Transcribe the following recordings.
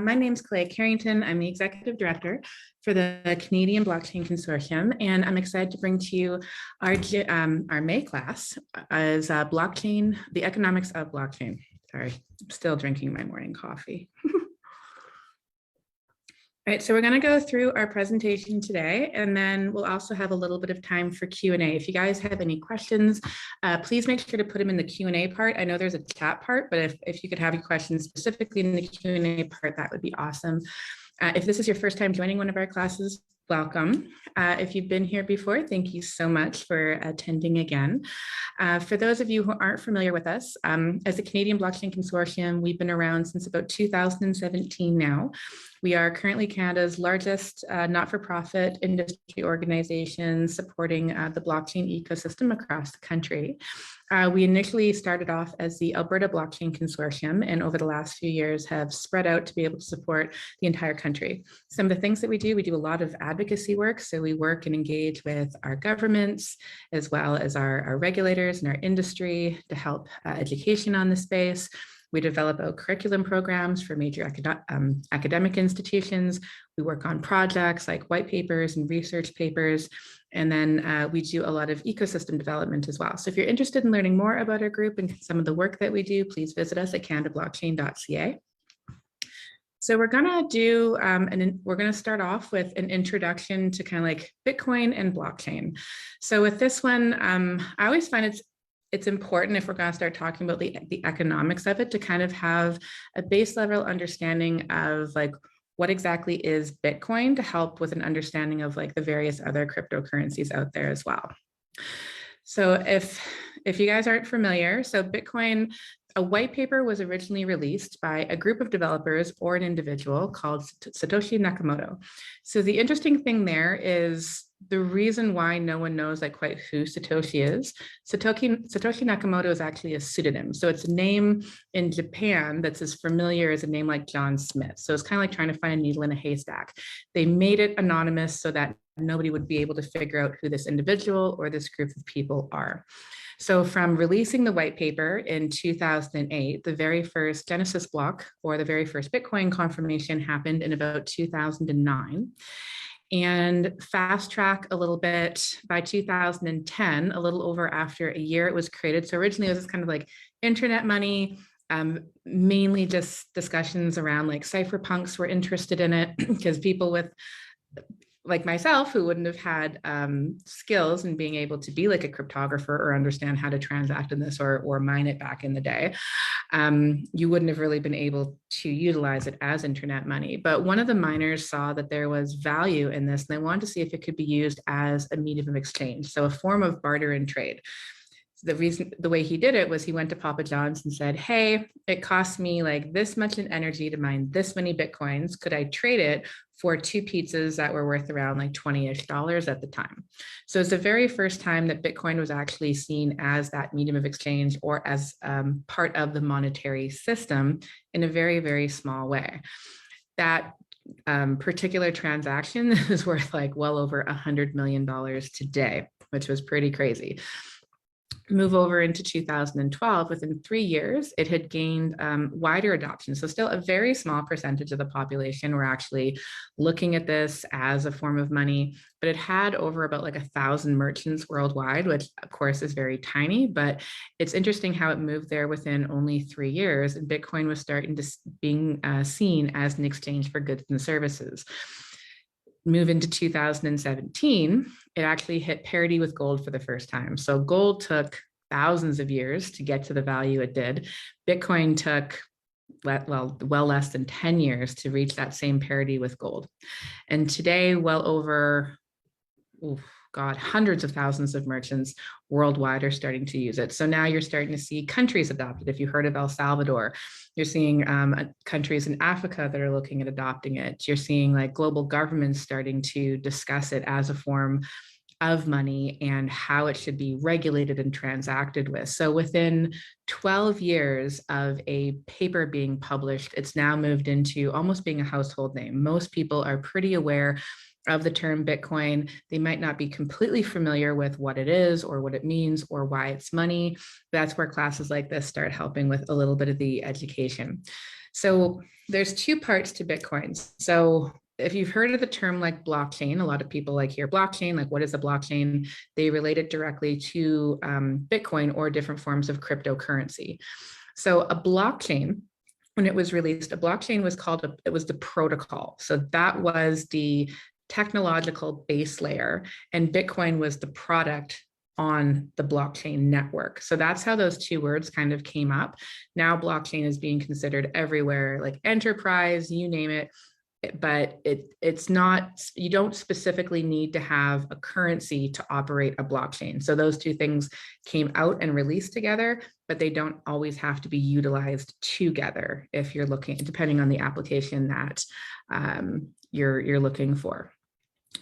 My name's Clay Carrington. I'm the Executive Director for the Canadian Blockchain Consortium, and I'm excited to bring to you our May class as blockchain, the economics of blockchain. Sorry, I'm still drinking my morning coffee. All right, so we're going to go through our presentation today, and then we'll also have a little bit of time for Q&A. If you guys have any questions, please make sure to put them in the Q&A part. I know there's a chat part, but if you could have your questions specifically in the Q&A part, that would be awesome. If this is your first time joining one of our classes, welcome. If you've been here before, thank you so much for attending again. For those of you who aren't familiar with us, as the Canadian Blockchain Consortium, we've been around since about 2017 now. We are currently Canada's largest not-for-profit industry organization supporting the blockchain ecosystem across the country. We initially started off as the Alberta Blockchain Consortium, and over the last few years have spread out to be able to support the entire country. Some of the things that we do a lot of advocacy work. So we work and engage with our governments, as well as our regulators and our industry to help education on the space. We develop curriculum programs for major academic institutions. We work on projects like white papers and research papers. And then we do a lot of ecosystem development as well. So if you're interested in learning more about our group and some of the work that we do, please visit us at canadablockchain.ca. So we're gonna do, we're gonna start off with an introduction to kind of like Bitcoin and blockchain. So with this one, I always find it's important, if we're going to start talking about the economics of it, to kind of have a base level understanding of like what exactly is Bitcoin, to help with an understanding of like the various other cryptocurrencies out there as well. So if you guys aren't familiar, so Bitcoin, a white paper was originally released by a group of developers or an individual called Satoshi Nakamoto. So the interesting thing there is the reason why no one knows like quite who Satoshi is. Satoshi Nakamoto is actually a pseudonym. So it's a name in Japan that's as familiar as a name like John Smith. So it's kind of like trying to find a needle in a haystack. They made it anonymous so that nobody would be able to figure out who this individual or this group of people are. So from releasing the white paper in 2008, the very first Genesis block, or the very first Bitcoin confirmation, happened in about 2009. And fast track a little bit, by 2010, a little over after a year, it was created. So originally it was kind of like internet money, mainly just discussions around like cypherpunks were interested in it, because people with like myself, who wouldn't have had skills in being able to be like a cryptographer or understand how to transact in this or mine it back in the day, you wouldn't have really been able to utilize it as internet money. But one of the miners saw that there was value in this, and they wanted to see if it could be used as a medium of exchange, so a form of barter and trade. The way he did it was he went to Papa John's and said, hey, it costs me like this much in energy to mine this many Bitcoins. Could I trade it for 2 pizzas that were worth around like $20-ish at the time? So it's the very first time that Bitcoin was actually seen as that medium of exchange, or as part of the monetary system in a very, very small way. That particular transaction is worth like well over $100 million today, which was pretty crazy. Move over into 2012, within 3 years, it had gained wider adoption. So still a very small percentage of the population were actually looking at this as a form of money, but it had over about like 1,000 merchants worldwide, which of course is very tiny, but it's interesting how it moved there within only 3 years, and Bitcoin was starting to being seen as an exchange for goods and services. Move into 2017, it actually hit parity with gold for the first time. So gold took thousands of years to get to the value it did. Bitcoin took well less than 10 years to reach that same parity with gold. And today, well over, hundreds of thousands of merchants worldwide are starting to use it. So now you're starting to see countries adopt it. If you heard of El Salvador, you're seeing countries in Africa that are looking at adopting it. You're seeing like global governments starting to discuss it as a form of money and how it should be regulated and transacted with. So within 12 years of a paper being published, it's now moved into almost being a household name. Most people are pretty aware of the term Bitcoin. They might not be completely familiar with what it is or what it means or why it's money. That's where classes like this start helping with a little bit of the education. So there's two parts to Bitcoins. So if you've heard of the term like blockchain, a lot of people like hear blockchain, like what is a blockchain? They relate it directly to Bitcoin or different forms of cryptocurrency. So a blockchain, when it was released, a blockchain was called, it was the protocol. So that was the technological base layer, and Bitcoin was the product on the blockchain network. So that's how those two words kind of came up. Now blockchain is being considered everywhere, like enterprise, you name it. But it's not, you don't specifically need to have a currency to operate a blockchain. So those two things came out and released together, but they don't always have to be utilized together if you're looking, depending on the application that you're looking for.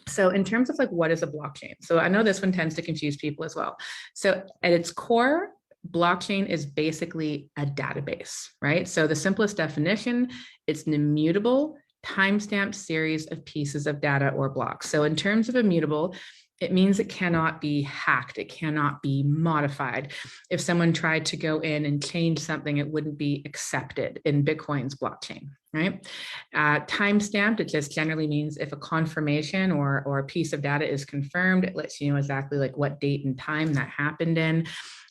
So in terms of like, what is a blockchain? So I know this one tends to confuse people as well. So at its core, blockchain is basically a database, right? So the simplest definition, it's an immutable, timestamped series of pieces of data or blocks. So in terms of immutable, it means it cannot be hacked. It cannot be modified. If someone tried to go in and change something, it wouldn't be accepted in Bitcoin's blockchain, right? Timestamped, it just generally means if a confirmation or a piece of data is confirmed, it lets you know exactly like what date and time that happened in.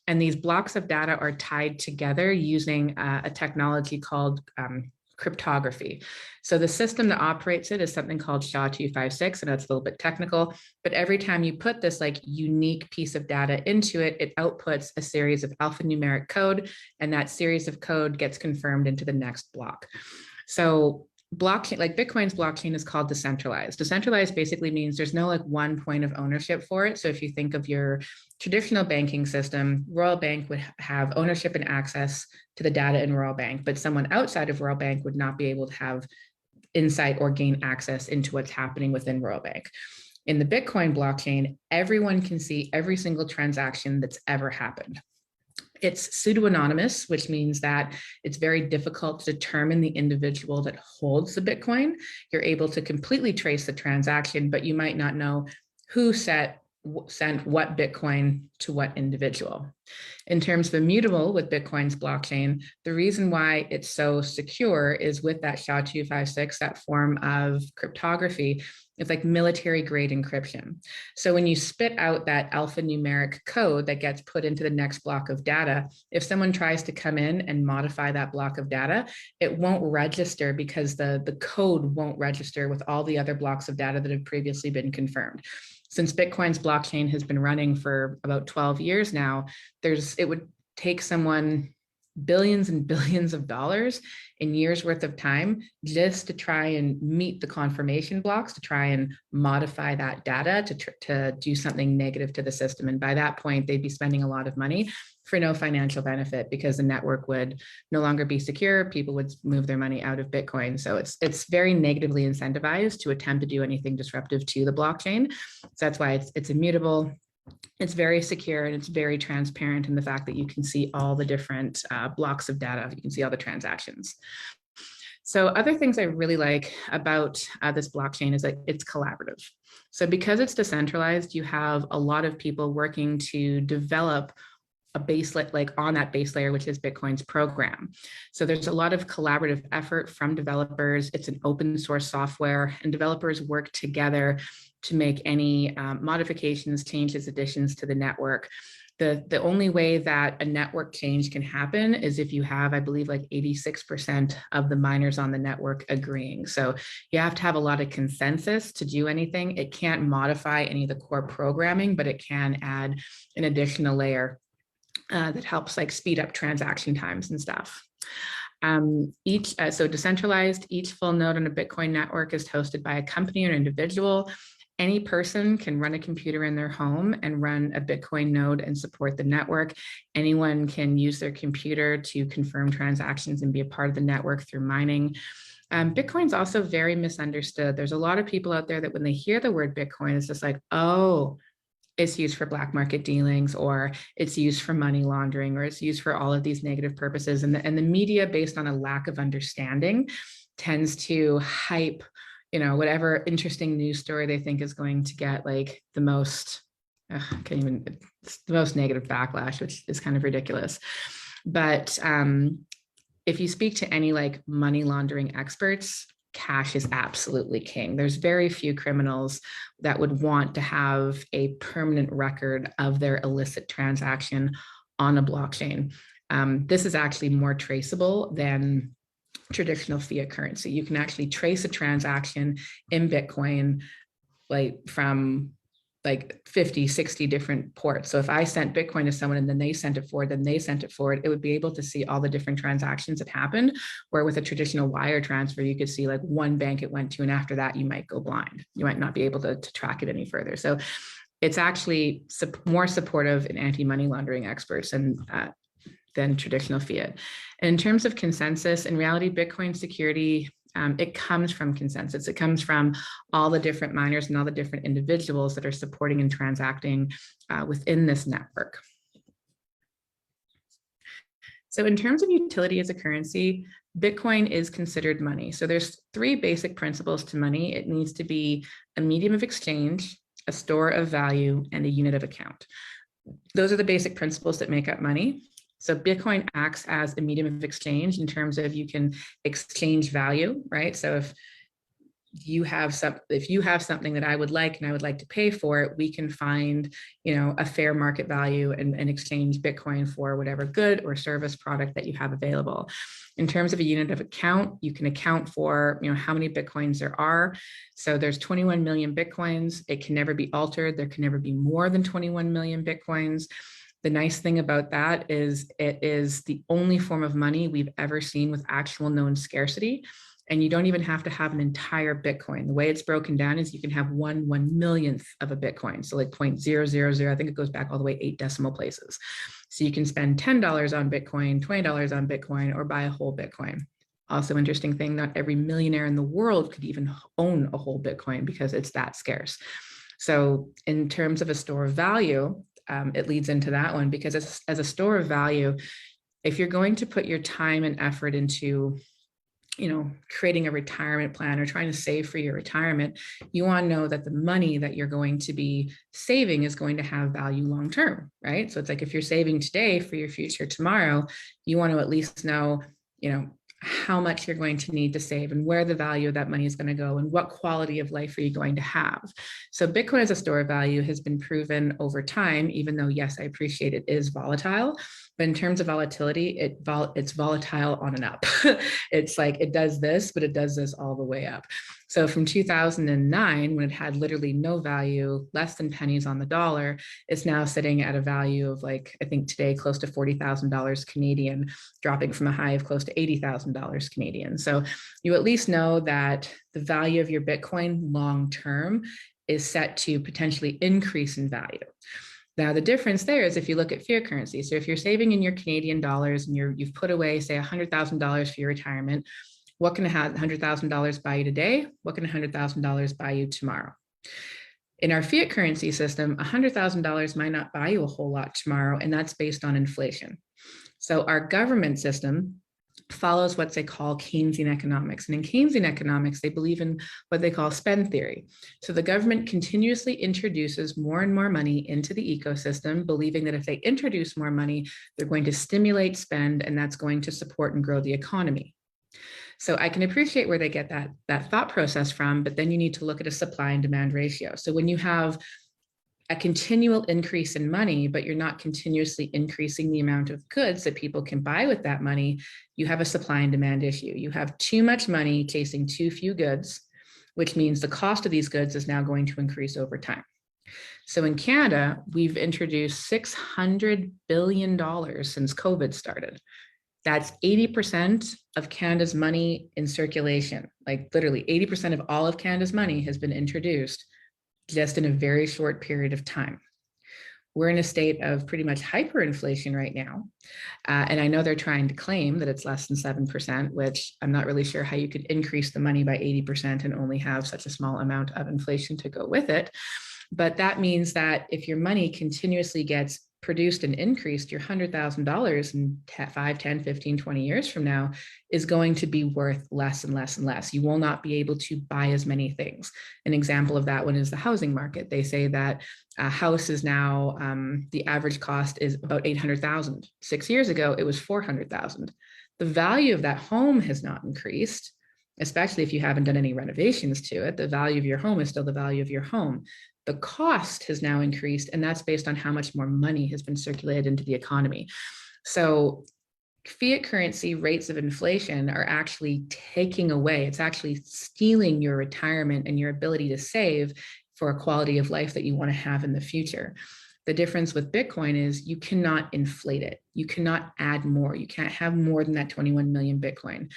And these blocks of data are tied together using a technology called cryptography. So the system that operates it is something called SHA-256, and that's a little bit technical, but every time you put this like unique piece of data into it, it outputs a series of alphanumeric code, and that series of code gets confirmed into the next block. So blockchain, like Bitcoin's blockchain is called decentralized. Decentralized basically means there's no like one point of ownership for it. So if you think of your traditional banking system, Royal Bank would have ownership and access to the data in Royal Bank, but someone outside of Royal Bank would not be able to have insight or gain access into what's happening within Royal Bank. In the Bitcoin blockchain, everyone can see every single transaction that's ever happened. It's pseudo-anonymous, which means that it's very difficult to determine the individual that holds the Bitcoin. You're able to completely trace the transaction, but you might not know who sent what Bitcoin to what individual. In terms of immutable with Bitcoin's blockchain, the reason why it's so secure is with that SHA-256, that form of cryptography, it's like military grade encryption. So when you spit out that alphanumeric code that gets put into the next block of data, if someone tries to come in and modify that block of data, it won't register because the code won't register with all the other blocks of data that have previously been confirmed. Since Bitcoin's blockchain has been running for about 12 years now, it would take someone billions and billions of dollars in years worth of time just to try and meet the confirmation blocks, to try and modify that data to do something negative to the system. And by that point, they'd be spending a lot of money for no financial benefit because the network would no longer be secure. People would move their money out of Bitcoin. So it's very negatively incentivized to attempt to do anything disruptive to the blockchain. So that's why it's immutable. It's very secure and it's very transparent in the fact that you can see all the different blocks of data. You can see all the transactions. So other things I really like about this blockchain is that it's collaborative. So because it's decentralized, you have a lot of people working to develop a base, like on that base layer, which is Bitcoin's program. So there's a lot of collaborative effort from developers. It's an open source software, and developers work together to make any modifications, changes, additions to the network. The only way that a network change can happen is if you have, I believe, like 86% of the miners on the network agreeing. So you have to have a lot of consensus to do anything. It can't modify any of the core programming, but it can add an additional layer that helps like speed up transaction times and stuff. So decentralized, each full node on a Bitcoin network is hosted by a company or individual. Any person can run a computer in their home and run a Bitcoin node and support the network. Anyone can use their computer to confirm transactions and be a part of the network through mining. Bitcoin's also very misunderstood. There's a lot of people out there that when they hear the word Bitcoin, it's just like, oh, it's used for black market dealings, or it's used for money laundering, or it's used for all of these negative purposes. And the media, based on a lack of understanding, tends to hype, whatever interesting news story they think is going to get like the most, the most negative backlash, which is kind of ridiculous. But if you speak to any like money laundering experts, cash is absolutely king. There's very few criminals that would want to have a permanent record of their illicit transaction on a blockchain. This is actually more traceable than traditional fiat currency. You can actually trace a transaction in Bitcoin like from like 50, 60 different ports. So if I sent Bitcoin to someone and then they sent it forward, then they sent it forward, it would be able to see all the different transactions that happened. Where with a traditional wire transfer, you could see like one bank it went to, and after that, you might go blind. You might not be able to track it any further. So it's actually more supportive in anti-money laundering experts than traditional fiat. And in terms of consensus, in reality, Bitcoin security, it comes from consensus. It comes from all the different miners and all the different individuals that are supporting and transacting within this network. So in terms of utility as a currency, Bitcoin is considered money. So there's three basic principles to money. It needs to be a medium of exchange, a store of value, and a unit of account. Those are the basic principles that make up money. So Bitcoin acts as a medium of exchange in terms of you can exchange value, right? So if you have something that I would like and I would like to pay for it, we can find, a fair market value and exchange Bitcoin for whatever good or service product that you have available. In terms of a unit of account, you can account for, how many Bitcoins there are. So there's 21 million Bitcoins. It can never be altered. There can never be more than 21 million Bitcoins. The nice thing about that is it is the only form of money we've ever seen with actual known scarcity. And you don't even have to have an entire Bitcoin. The way it's broken down is you can have 1/1,000,000th of a Bitcoin. So like 0.000, I think it goes back all the way 8 decimal places. So you can spend $10 on Bitcoin, $20 on Bitcoin, or buy a whole Bitcoin. Also interesting thing, not every millionaire in the world could even own a whole Bitcoin because it's that scarce. So in terms of a store of value, it leads into that one, because as a store of value, if you're going to put your time and effort into creating a retirement plan or trying to save for your retirement, you want to know that the money that you're going to be saving is going to have value long term, right? So it's like if you're saving today for your future tomorrow, you want to at least know, how much you're going to need to save and where the value of that money is going to go and what quality of life are you going to have. So Bitcoin as a store of value has been proven over time, even though, yes, I appreciate it is volatile. But in terms of volatility, it's volatile on and up. It's like it does this, but it does this all the way up. So from 2009, when it had literally no value, less than pennies on the dollar, it's now sitting at a value of I think today, close to $40,000 Canadian, dropping from a high of close to $80,000 Canadian. So you at least know that the value of your Bitcoin long-term is set to potentially increase in value. Now, the difference there is if you look at fiat currency. So if you're saving in your Canadian dollars and you've put away, say, $100,000 for your retirement, what can $100,000 buy you today? What can $100,000 buy you tomorrow? In our fiat currency system, $100,000 might not buy you a whole lot tomorrow, and that's based on inflation. So our government system follows what they call Keynesian economics. And in Keynesian economics, they believe in what they call spend theory. So the government continuously introduces more and more money into the ecosystem, believing that if they introduce more money, they're going to stimulate spend, and that's going to support and grow the economy. So I can appreciate where they get that thought process from, but then you need to look at a supply and demand ratio. So when you have a continual increase in money, but you're not continuously increasing the amount of goods that people can buy with that money, you have a supply and demand issue. You have too much money chasing too few goods, which means the cost of these goods is now going to increase over time. So in Canada, we've introduced $600 billion since COVID started. That's 80% of Canada's money in circulation. Like literally 80% of all of Canada's money has been introduced just in a very short period of time. We're in a state of pretty much hyperinflation right now. And I know they're trying to claim that it's less than 7%, which I'm not really sure how you could increase the money by 80% and only have such a small amount of inflation to go with it. But that means that if your money continuously gets produced and increased, your $100,000 in 5, 10, 15, 20 years from now is going to be worth less and less and less. You will not be able to buy as many things. An example of that one is the housing market. They say that a house is now, the average cost is about $800,000. 6 years ago, it was $400,000. The value of that home has not increased, especially if you haven't done any renovations to it. The value of your home is still the value of your home. The cost has now increased, and that's based on how much more money has been circulated into the economy. So fiat currency rates of inflation are actually taking away, it's actually stealing your retirement and your ability to save for a quality of life that you want to have in the future. The difference with Bitcoin is you cannot inflate it. You cannot add more. You can't have more than that 21 million Bitcoin.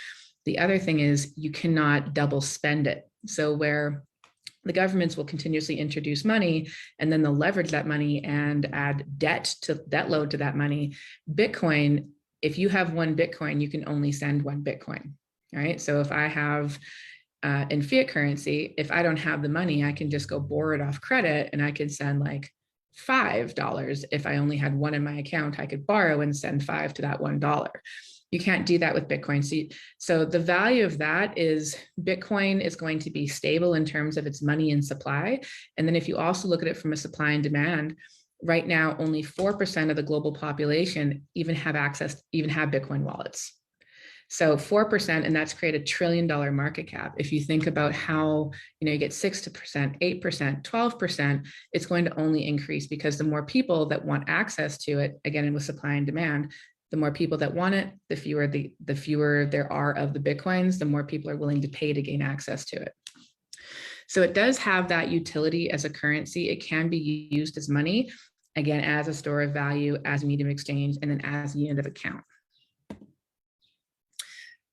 The other thing is you cannot double spend it. So where the governments will continuously introduce money and then they'll leverage that money and add debt load to that money. Bitcoin, if you have one Bitcoin, you can only send one Bitcoin, right? So if I have in fiat currency, if I don't have the money, I can just go borrow it off credit and I can send like $5. If I only had one in my account, I could borrow and send $5 to that $1. You can't do that with Bitcoin. So the value of that is Bitcoin is going to be stable in terms of its money and supply. And then if you also look at it from a supply and demand, right now, only 4% of the global population even have Bitcoin wallets. So 4%, and that's created $1 trillion market cap. If you think about how, you get 6%, 8%, 12%, it's going to only increase because the more people that want access to it, again, with supply and demand, the more people that want it, the fewer there are of the Bitcoins, the more people are willing to pay to gain access to it. So it does have that utility as a currency. It can be used as money, again, as a store of value, as a medium of exchange, and then as a unit of account.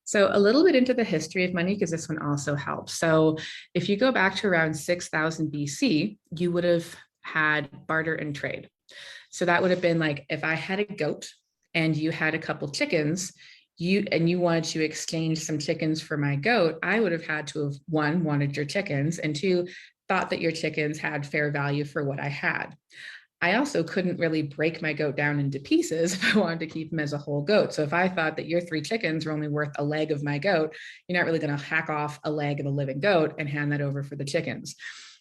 So a little bit into the history of money, because this one also helps. So if you go back to around 6000 BC, you would have had barter and trade. So that would have been like, if I had a goat and you had a couple chickens, you wanted to exchange some chickens for my goat, I would have had to have, one, wanted your chickens, and two, thought that your chickens had fair value for what I had. I also couldn't really break my goat down into pieces if I wanted to keep him as a whole goat. So if I thought that your 3 chickens were only worth a leg of my goat, you're not really going to hack off a leg of a living goat and hand that over for the chickens.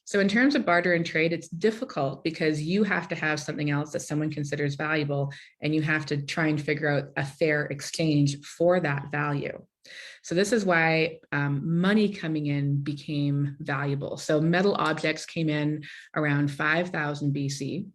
So in terms of barter and trade, it's difficult because you have to have something else that someone considers valuable, and you have to try and figure out a fair exchange for that value. So this is why money coming in became valuable. So metal objects came in around 5000 BC.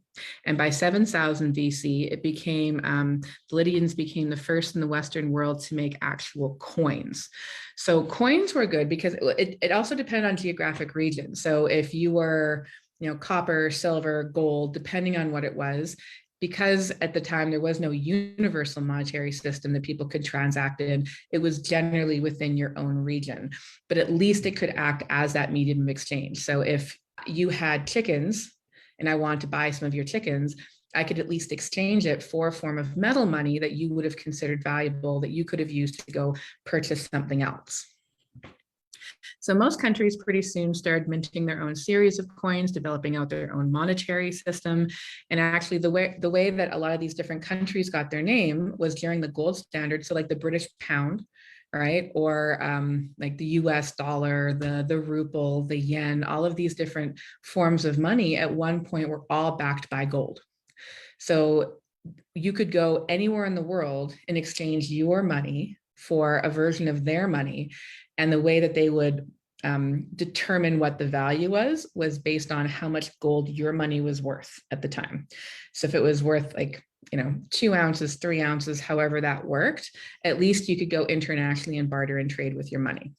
And by 7000 BC, it became, the Lydians became the first in the Western world to make actual coins. So coins were good because it also depended on geographic region. So if you were, copper, silver, gold, depending on what it was, because at the time there was no universal monetary system that people could transact in, it was generally within your own region, but at least it could act as that medium of exchange. So if you had chickens, and I want to buy some of your chickens, I could at least exchange it for a form of metal money that you would have considered valuable, that you could have used to go purchase something else. So most countries pretty soon started minting their own series of coins, developing out their own monetary system. And actually the way that a lot of these different countries got their name was during the gold standard. So like the British pound, right? Or like the US dollar, the ruble, the yen, all of these different forms of money at one point were all backed by gold. So you could go anywhere in the world and exchange your money for a version of their money. And the way that they would determine what the value was based on how much gold your money was worth at the time. So if it was worth like, 2 ounces, 3 ounces, however that worked, at least you could go internationally and barter and trade with your money.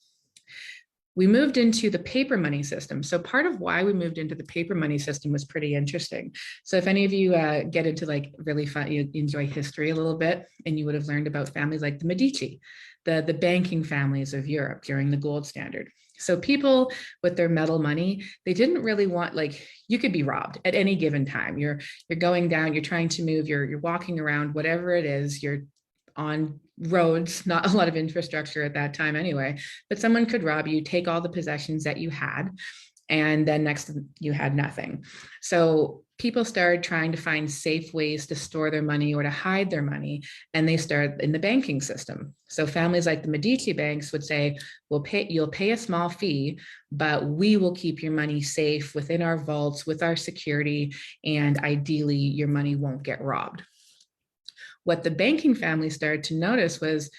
We moved into the paper money system. So part of why we moved into the paper money system was pretty interesting. So if any of you get into like really fun, you enjoy history a little bit, and you would have learned about families like the Medici, the banking families of Europe during the gold standard. So people with their metal money, they didn't really want, like, you could be robbed at any given time. You're going down, you're trying to move, you're walking around, whatever it is, you're on roads, not a lot of infrastructure at that time anyway, but someone could rob you, take all the possessions that you had, and then next you had nothing. So people started trying to find safe ways to store their money or to hide their money, and they started in the banking system. So families like the Medici banks would say, you'll pay a small fee, but we will keep your money safe within our vaults with our security, and ideally your money won't get robbed. What the banking family started to notice was,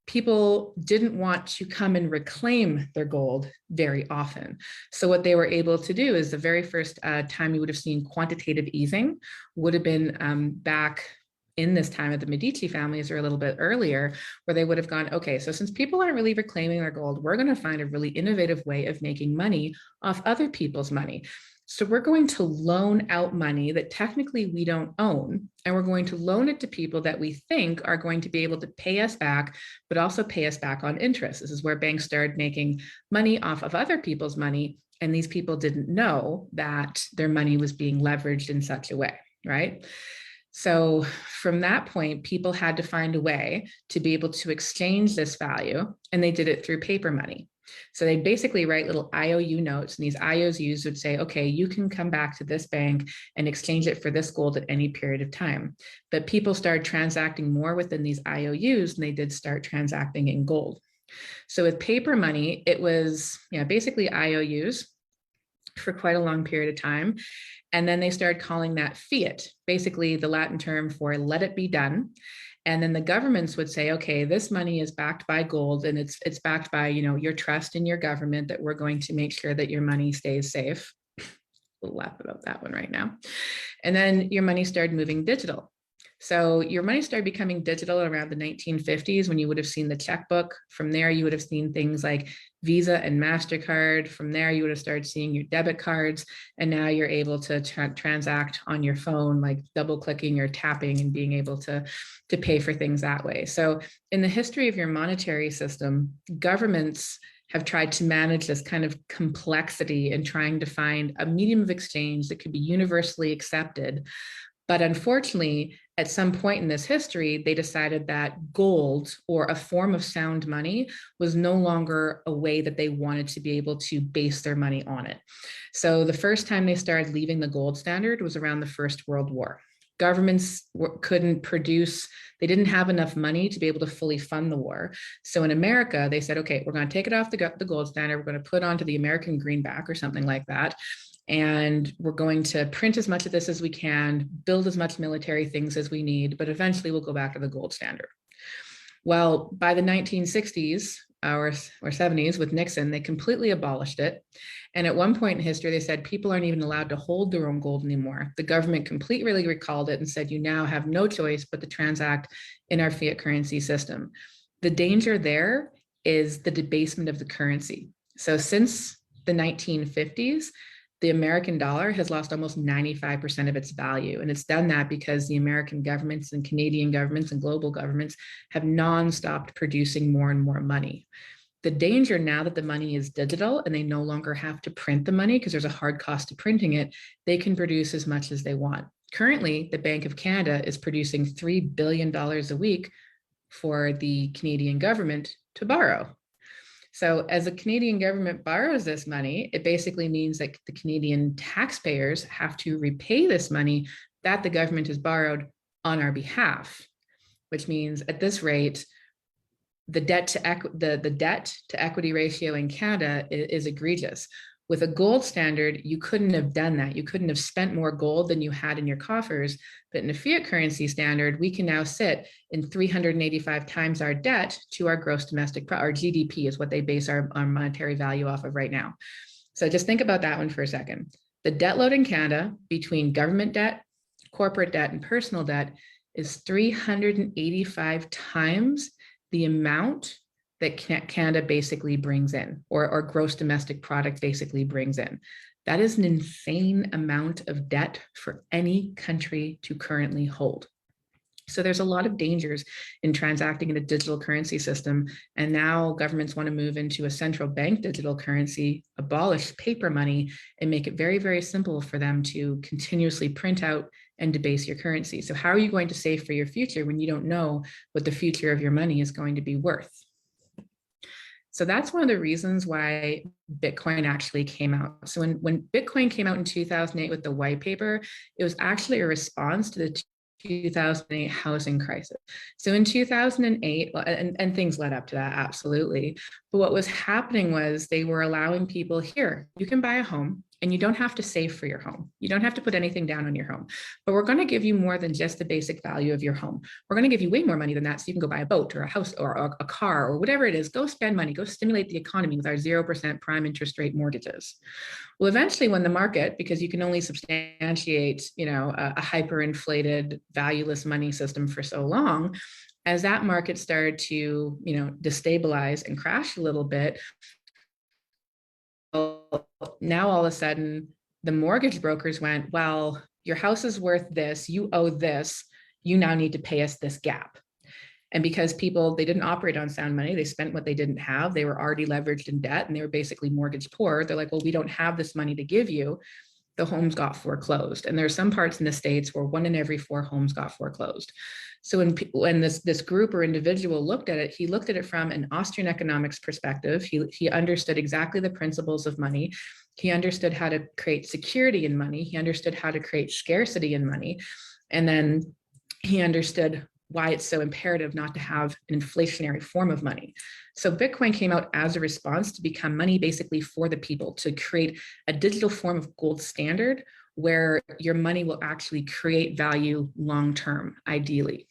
people didn't want to come and reclaim their gold very often. So what they were able to do is the very first time you would have seen quantitative easing would have been back in this time of the Medici families or a little bit earlier, where they would have gone, okay, so since people aren't really reclaiming their gold, we're going to find a really innovative way of making money off other people's money. So we're going to loan out money that technically we don't own, and we're going to loan it to people that we think are going to be able to pay us back, but also pay us back on interest. This is where banks started making money off of other people's money, and these people didn't know that their money was being leveraged in such a way, right? So from that point, people had to find a way to be able to exchange this value, and they did it through paper money. So they basically write little IOU notes, and these IOUs would say, okay, you can come back to this bank and exchange it for this gold at any period of time. But people started transacting more within these IOUs than they did start transacting in gold. So with paper money, it was basically IOUs for quite a long period of time. And then they started calling that fiat, basically the Latin term for let it be done. And then the governments would say, okay, this money is backed by gold, and it's backed by, your trust in your government that we're going to make sure that your money stays safe. We'll laugh about that one right now. And then your money started moving digital. So your money started becoming digital around the 1950s, when you would have seen the checkbook. From there, you would have seen things like Visa and MasterCard. From there, you would have started seeing your debit cards. And now you're able to transact on your phone, like double clicking or tapping and being able to pay for things that way. So in the history of your monetary system, governments have tried to manage this kind of complexity and trying to find a medium of exchange that could be universally accepted. But unfortunately, at some point in this history, they decided that gold, or a form of sound money, was no longer a way that they wanted to be able to base their money on it. So the first time they started leaving the gold standard was around the First World War. Governments couldn't produce, they didn't have enough money to be able to fully fund the war. So in America, they said, okay, we're going to take it off the gold standard. We're going to put onto the American greenback or something like that. And we're going to print as much of this as we can, build as much military things as we need, but eventually we'll go back to the gold standard. Well, by the 1960s or 70s with Nixon, they completely abolished it. And at one point in history, they said people aren't even allowed to hold their own gold anymore. The government completely recalled it and said, you now have no choice but to transact in our fiat currency system. The danger there is the debasement of the currency. So since the 1950s, the American dollar has lost almost 95% of its value. And it's done that because the American governments and Canadian governments and global governments have non-stopped producing more and more money. The danger now that the money is digital and they no longer have to print the money because there's a hard cost to printing it, they can produce as much as they want. Currently, the Bank of Canada is producing $3 billion a week for the Canadian government to borrow. So as the Canadian government borrows this money, it basically means that the Canadian taxpayers have to repay this money that the government has borrowed on our behalf, which means at this rate, the debt to equity ratio in Canada is egregious. With a gold standard, you couldn't have done that. You couldn't have spent more gold than you had in your coffers. But in a fiat currency standard, we can now sit in 385 times our debt to our gross domestic product. Our GDP is what they base our monetary value off of right now. So just think about that one for a second. The debt load in Canada between government debt, corporate debt, and personal debt is 385 times the amount that Canada basically brings in, or gross domestic product basically brings in. That is an insane amount of debt for any country to currently hold. So there's a lot of dangers in transacting in a digital currency system. And now governments want to move into a central bank digital currency, abolish paper money, and make it very, very simple for them to continuously print out and debase your currency. So how are you going to save for your future when you don't know what the future of your money is going to be worth? So that's one of the reasons why Bitcoin actually came out. So when Bitcoin came out in 2008 with the white paper, it was actually a response to the 2008 housing crisis. So in 2008, and things led up to that, absolutely. But what was happening was they were allowing people here, you can buy a home, and you don't have to save for your home. You don't have to put anything down on your home, but we're going to give you more than just the basic value of your home. We're going to give you way more money than that. So you can go buy a boat or a house or a car or whatever it is. Go spend money, go stimulate the economy with our 0% prime interest rate mortgages. Well, eventually when the market, because you can only substantiate, a hyperinflated, valueless money system for so long, as that market started to, destabilize and crash a little bit, now all of a sudden the mortgage brokers went, well, your house is worth this, you owe this, you now need to pay us this gap. And because people, they didn't operate on sound money, they spent what they didn't have, they were already leveraged in debt and they were basically mortgage poor. They're like, well, we don't have this money to give you. The homes got foreclosed. And there are some parts in the States where 1 in every 4 homes got foreclosed. So when this group or individual looked at it, he looked at it from an Austrian economics perspective. He understood exactly the principles of money. He understood how to create security in money. He understood how to create scarcity in money. And then he understood why it's so imperative not to have an inflationary form of money. So Bitcoin came out as a response to become money basically for the people, to create a digital form of gold standard where your money will actually create value long-term, ideally.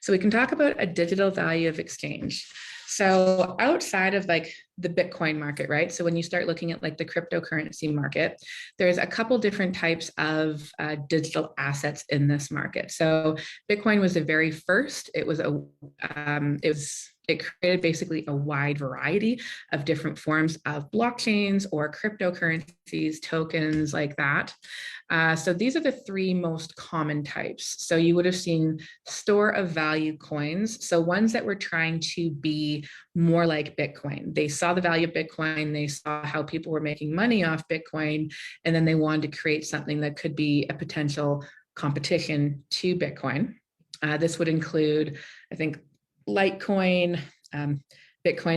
So we can talk about a digital value of exchange. So outside of like the Bitcoin market, right? So when you start looking at like the cryptocurrency market, there's a couple different types of digital assets in this market. So Bitcoin was the very first. It created basically a wide variety of different forms of blockchains or cryptocurrencies, tokens like that. So these are the 3 most common types. So you would have seen store of value coins. So ones that were trying to be more like Bitcoin. They saw the value of Bitcoin. They saw how people were making money off Bitcoin. And then they wanted to create something that could be a potential competition to Bitcoin. This would include, I think, Litecoin, Bitcoin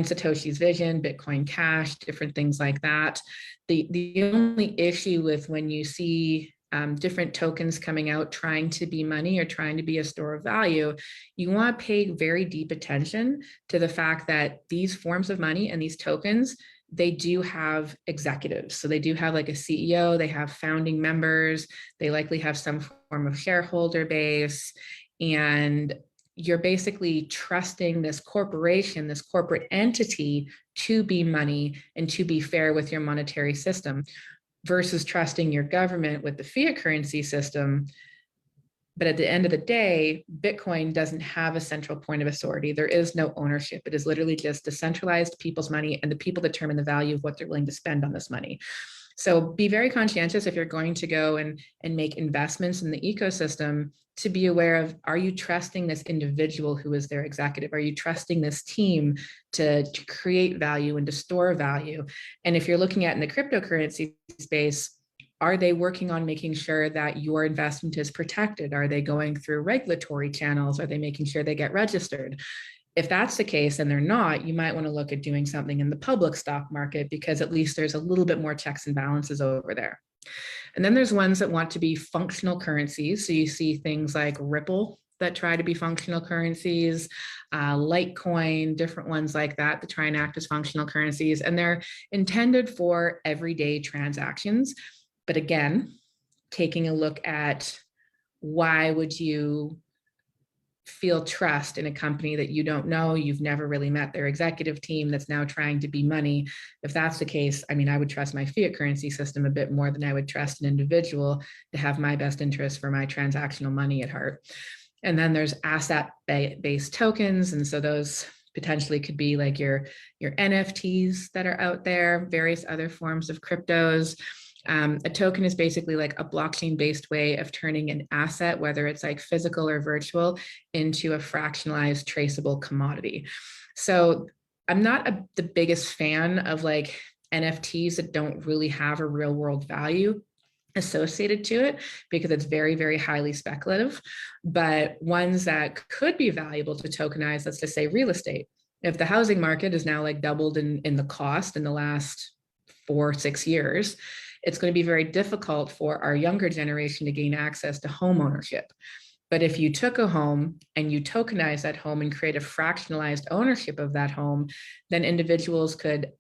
Satoshi's Vision, Bitcoin Cash, different things like that. The only issue with when you see different tokens coming out trying to be money or trying to be a store of value, you want to pay very deep attention to the fact that these forms of money and these tokens, they do have executives. So they do have like a CEO, they have founding members, they likely have some form of shareholder base, and you're basically trusting this corporation, this corporate entity to be money and to be fair with your monetary system versus trusting your government with the fiat currency system. But at the end of the day, Bitcoin doesn't have a central point of authority. There is no ownership. It is literally just decentralized people's money, and the people determine the value of what they're willing to spend on this money. So be very conscientious if you're going to go and make investments in the ecosystem, to be aware of, are you trusting this individual who is their executive? Are you trusting this team to create value and to store value? And if you're looking at in the cryptocurrency space, are they working on making sure that your investment is protected? Are they going through regulatory channels? Are they making sure they get registered? If that's the case and they're not, you might want to look at doing something in the public stock market, because at least there's a little bit more checks and balances over there. And then there's ones that want to be functional currencies. So you see things like Ripple that try to be functional currencies, Litecoin, different ones like that try and act as functional currencies. And they're intended for everyday transactions. But again, taking a look at, why would you feel trust in a company that you don't know, you've never really met their executive team, that's now trying to be money? If that's the case, I mean, I would trust my fiat currency system a bit more than I would trust an individual to have my best interest for my transactional money at heart. And then there's asset-based tokens. And so those potentially could be like your NFTs that are out there, various other forms of cryptos. A token is basically like a blockchain-based way of turning an asset, whether it's like physical or virtual, into a fractionalized traceable commodity. So I'm not the biggest fan of like NFTs that don't really have a real world value associated to it, because it's very, very highly speculative. But ones that could be valuable to tokenize, let's just say real estate. If the housing market is now like doubled in the cost in the last 4-6 years, it's going to be very difficult for our younger generation to gain access to home ownership. But if you took a home and you tokenize that home and create a fractionalized ownership of that home, then individuals could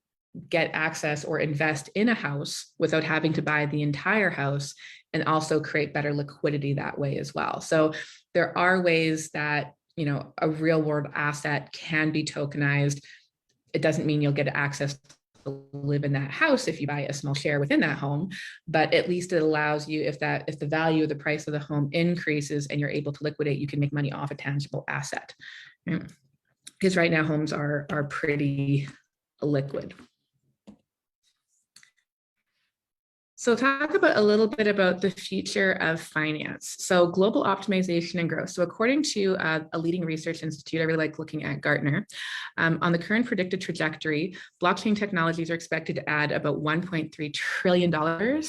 get access or invest in a house without having to buy the entire house, and also create better liquidity that way as well. So there are ways that, a real world asset can be tokenized. It doesn't mean you'll get access to live in that house if you buy a small share within that home, but at least it allows you, if the value of the price of the home increases and you're able to liquidate, you can make money off a tangible asset. Because right now homes are pretty liquid. So talk about a little bit about the future of finance. So global optimization and growth. So according to a leading research institute, I really like looking at Gartner, on the current predicted trajectory, blockchain technologies are expected to add about $1.3 trillion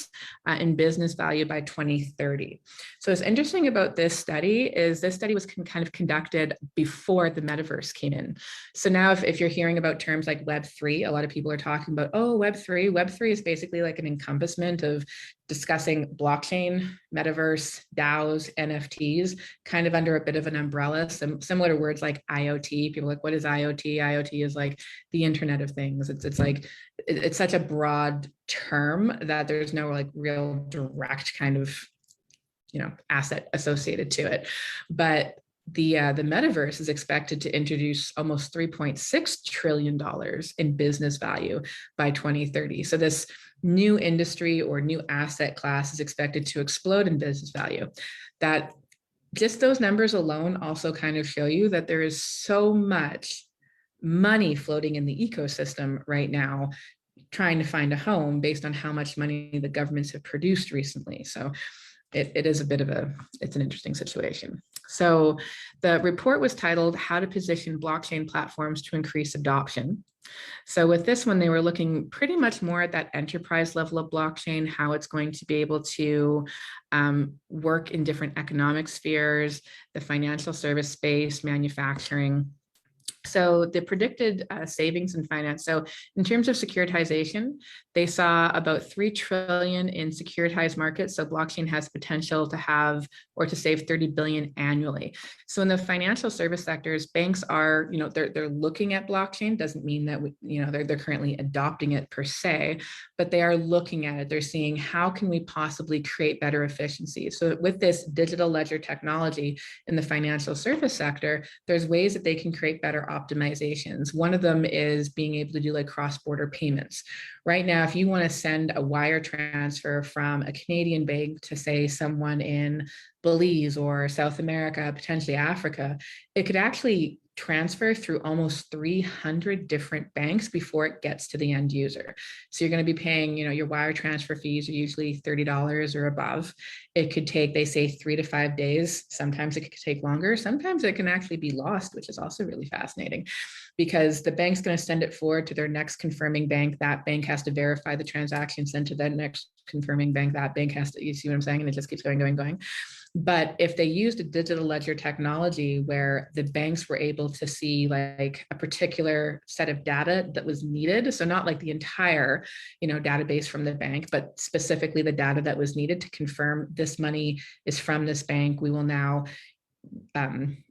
in business value by 2030. So what's interesting about this study is this study was kind of conducted before the metaverse came in. So now if you're hearing about terms like Web3, a lot of people are talking about, oh, Web3. Web3 is basically like an encompassment of discussing blockchain, metaverse, DAOs, NFTs, kind of under a bit of an umbrella, similar to words like IoT. People are like, what is IoT? IoT is like the Internet of Things. It's such a broad term that there's no like real direct kind of, asset associated to it. But the metaverse is expected to introduce almost $3.6 trillion in business value by 2030. So this new industry or new asset class is expected to explode in business value. That just those numbers alone also kind of show you that there is so much money floating in the ecosystem right now, trying to find a home based on how much money the governments have produced recently. So it is it's an interesting situation. So the report was titled How to Position Blockchain Platforms to Increase Adoption. So with this one, they were looking pretty much more at that enterprise level of blockchain, how it's going to be able to work in different economic spheres, the financial service space, manufacturing. So the predicted savings in finance. So in terms of securitization, they saw about 3 trillion in securitized markets. So blockchain has potential to have or to save 30 billion annually. So in the financial service sectors, banks are, they're looking at blockchain. Doesn't mean that they're currently adopting it per se, but they are looking at it. They're seeing how can we possibly create better efficiency. So with this digital ledger technology in the financial service sector, there's ways that they can create better optimizations. One of them is being able to do like cross-border payments. Right now, if you want to send a wire transfer from a Canadian bank to, say, someone in Belize or South America, potentially Africa, it could actually transfer through almost 300 different banks before it gets to the end user. So you're going to be paying, your wire transfer fees are usually $30 or above. It could take, they say, 3 to 5 days. Sometimes it could take longer. Sometimes it can actually be lost, which is also really fascinating because the bank's going to send it forward to their next confirming bank. That bank has to verify the transaction, sent to the next confirming bank. That bank has to, you see what I'm saying? And it just keeps going. But if they used a digital ledger technology where the banks were able to see like a particular set of data that was needed, so not like the entire, database from the bank, but specifically the data that was needed to confirm this money is from this bank, we will now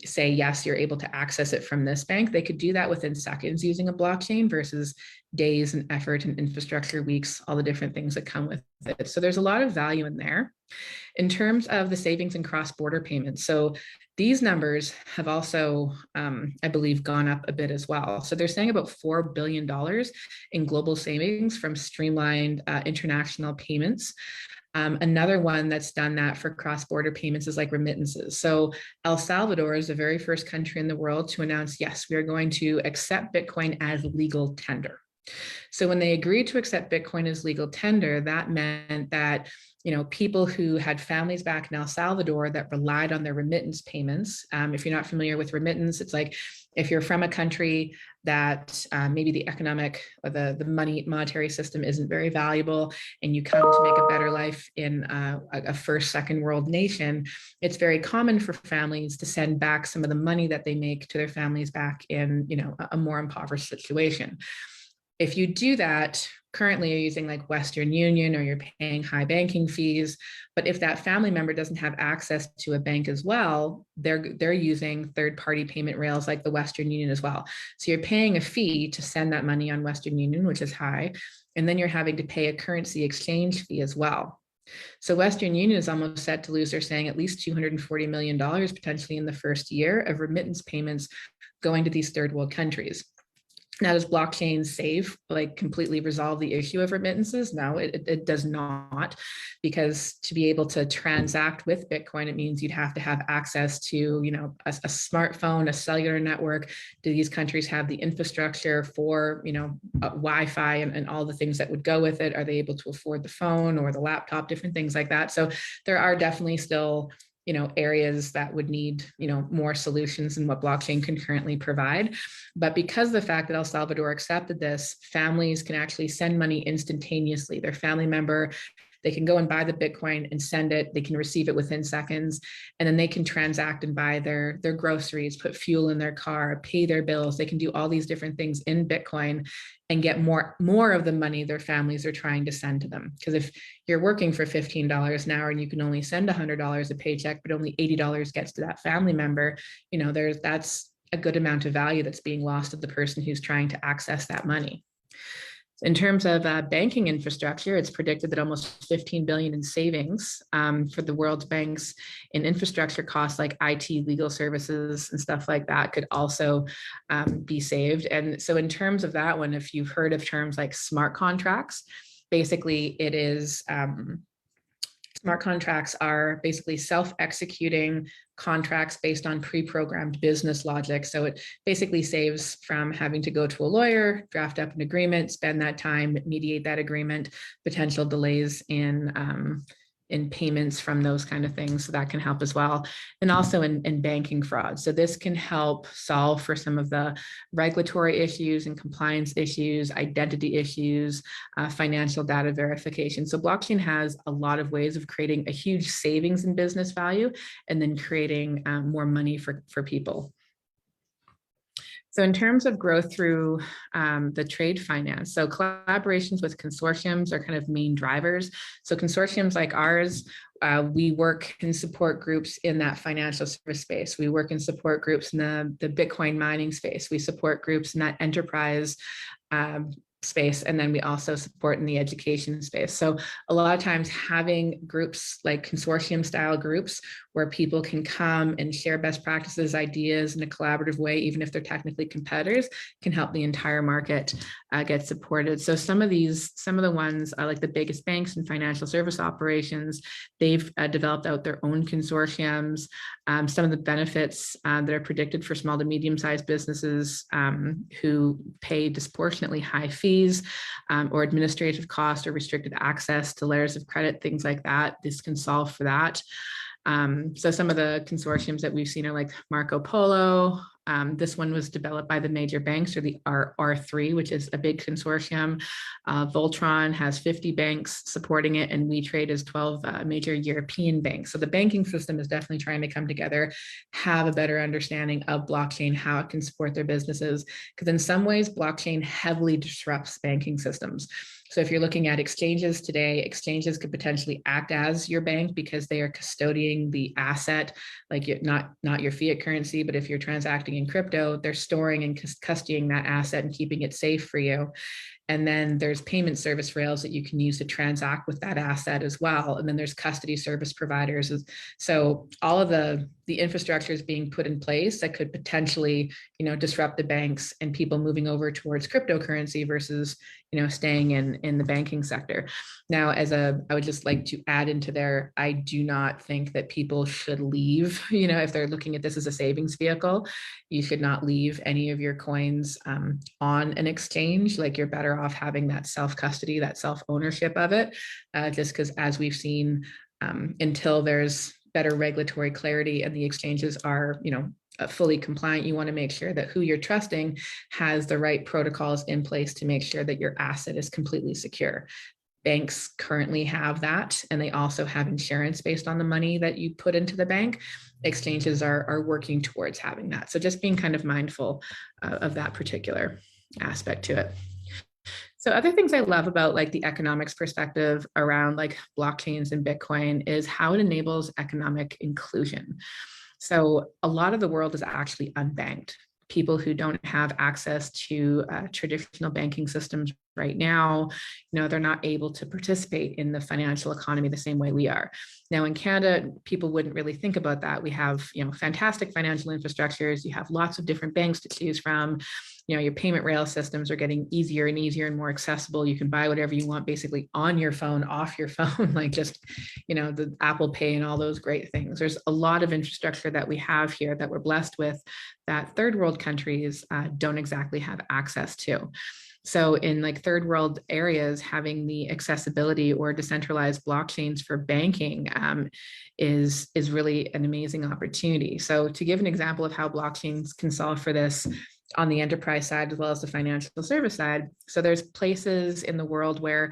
say, yes, you're able to access it from this bank. They could do that within seconds using a blockchain versus days and effort and infrastructure, weeks, all the different things that come with it. So there's a lot of value in there. In terms of the savings and cross-border payments, so these numbers have also, I believe, gone up a bit as well. So they're saying about $4 billion in global savings from streamlined international payments. Another one that's done that for cross-border payments is like remittances. So El Salvador is the very first country in the world to announce, yes, we are going to accept Bitcoin as legal tender. So when they agreed to accept Bitcoin as legal tender, that meant that people who had families back in El Salvador that relied on their remittance payments. If you're not familiar with remittance, it's like if you're from a country that maybe the economic or the monetary system isn't very valuable and you come to make a better life in a first, second world nation, it's very common for families to send back some of the money that they make to their families back in a more impoverished situation. If you do that, currently you're using like Western Union or you're paying high banking fees. But if that family member doesn't have access to a bank as well, they're using third-party payment rails like the Western Union as well. So you're paying a fee to send that money on Western Union, which is high. And then you're having to pay a currency exchange fee as well. So Western Union is almost set to lose, they're saying, at least $240 million potentially in the first year of remittance payments going to these third world countries. Now, does blockchain save, like completely resolve the issue of remittances? No, it does not, because to be able to transact with Bitcoin, it means you'd have to have access to, a smartphone, a cellular network. Do these countries have the infrastructure for, Wi-Fi and all the things that would go with it? Are they able to afford the phone or the laptop, different things like that? So there are definitely still areas that would need, more solutions than what blockchain can currently provide. But because of the fact that El Salvador accepted this, families can actually send money instantaneously. Their family member, they can go and buy the Bitcoin and send it. They can receive it within seconds, and then they can transact and buy their groceries, put fuel in their car, pay their bills. They can do all these different things in Bitcoin and get more of the money their families are trying to send to them. Because if you're working for $15 an hour and you can only send $100 a paycheck, but only $80 gets to that family member, that's a good amount of value that's being lost to the person who's trying to access that money. In terms of banking infrastructure, it's predicted that almost 15 billion in savings for the world's banks in infrastructure costs like IT, legal services, and stuff like that could also be saved. And so in terms of that one, if you've heard of terms like smart contracts, basically it is smart contracts are basically self-executing contracts based on pre-programmed business logic. So it basically saves from having to go to a lawyer, draft up an agreement, spend that time, mediate that agreement, potential delays in payments from those kind of things. So that can help as well. And also in banking fraud. So this can help solve for some of the regulatory issues and compliance issues, identity issues, financial data verification. So blockchain has a lot of ways of creating a huge savings in business value and then creating more money for people. So in terms of growth through the trade finance, so collaborations with consortiums are kind of main drivers. So consortiums like ours, we work and support groups in that financial service space. We work and support groups in the Bitcoin mining space. We support groups in that enterprise space, and then we also support in the education space. So a lot of times having groups like consortium style groups where people can come and share best practices, ideas in a collaborative way, even if they're technically competitors, can help the entire market get supported. So some of the ones like the biggest banks and financial service operations, they've developed out their own consortiums. Some of the benefits that are predicted for small to medium-sized businesses who pay disproportionately high fees or administrative costs or restricted access to layers of credit, things like that. This can solve for that. So some of the consortiums that we've seen are like Marco Polo. This one was developed by the major banks, or the R3, which is a big consortium. Voltron has 50 banks supporting it, and WeTrade is 12 major European banks. So the banking system is definitely trying to come together, have a better understanding of blockchain, how it can support their businesses, because in some ways, blockchain heavily disrupts banking systems. So if you're looking at exchanges today, exchanges could potentially act as your bank because they are custodying the asset, like not your fiat currency, but if you're transacting in crypto, they're storing and custodying that asset and keeping it safe for you. And then there's payment service rails that you can use to transact with that asset as well. And then there's custody service providers. So all of the infrastructure is being put in place that could potentially, disrupt the banks and people moving over towards cryptocurrency versus, staying in the banking sector. Now, I would just like to add into there, I do not think that people should leave, if they're looking at this as a savings vehicle, you should not leave any of your coins on an exchange. Like, you're better off having that self-custody, that self-ownership of it, just because as we've seen, until there's better regulatory clarity and the exchanges are, fully compliant, you want to make sure that who you're trusting has the right protocols in place to make sure that your asset is completely secure. Banks currently have that, and they also have insurance based on the money that you put into the bank. Exchanges are working towards having that. So just being kind of mindful of that particular aspect to it. So other things I love about like the economics perspective around like blockchains and Bitcoin is how it enables economic inclusion. So a lot of the world is actually unbanked. People who don't have access to traditional banking systems right now, they're not able to participate in the financial economy the same way we are. Now in Canada, people wouldn't really think about that. We have, fantastic financial infrastructures. You have lots of different banks to choose from. Your payment rail systems are getting easier and easier and more accessible. You can buy whatever you want basically on your phone, off your phone, like just, the Apple Pay and all those great things. There's a lot of infrastructure that we have here that we're blessed with that third world countries don't exactly have access to. So in like third world areas, having the accessibility or decentralized blockchains for banking is really an amazing opportunity. So to give an example of how blockchains can solve for this on the enterprise side as well as the financial service side. So there's places in the world where